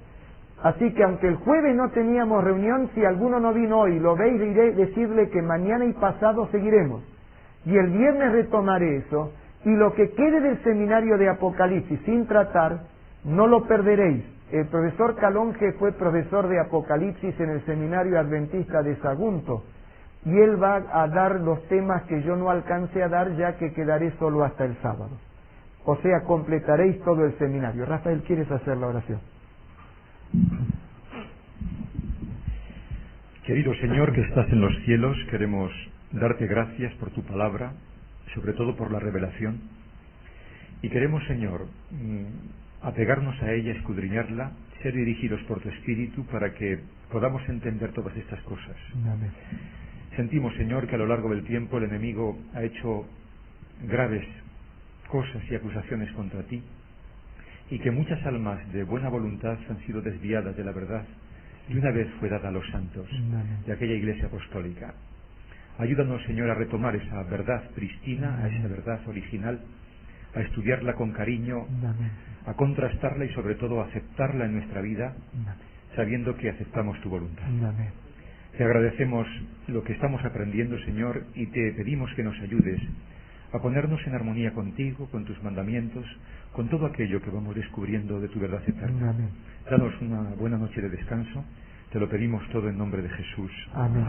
Así que aunque el jueves no teníamos reunión, si alguno no vino hoy, lo veis, iré decirle que mañana y pasado seguiremos. Y el viernes retomaré eso, y lo que quede del seminario de Apocalipsis sin tratar, no lo perderéis. El profesor Calonge fue profesor de Apocalipsis en el seminario adventista de Sagunto, y él va a dar los temas que yo no alcance a dar, ya que quedaré solo hasta el sábado. O sea, completaréis todo el seminario. Rafael, ¿quieres hacer la oración? Querido Señor que estás en los cielos, queremos darte gracias por tu palabra, sobre todo por la revelación, y queremos, Señor, apegarnos a ella, escudriñarla, ser dirigidos por tu Espíritu para que podamos entender todas estas cosas. Amén. Sentimos, Señor, que a lo largo del tiempo el enemigo ha hecho graves cosas y acusaciones contra ti, y que muchas almas de buena voluntad han sido desviadas de la verdad y una vez fue dada a los santos de aquella iglesia apostólica. Ayúdanos, Señor, a retomar esa verdad pristina, a esa verdad original, a estudiarla con cariño, a contrastarla y sobre todo a aceptarla en nuestra vida, sabiendo que aceptamos tu voluntad. Te agradecemos lo que estamos aprendiendo, Señor, y te pedimos que nos ayudes a ponernos en armonía contigo, con tus mandamientos, con todo aquello que vamos descubriendo de tu verdad eterna. Danos una buena noche de descanso. Te lo pedimos todo en nombre de Jesús. Amén.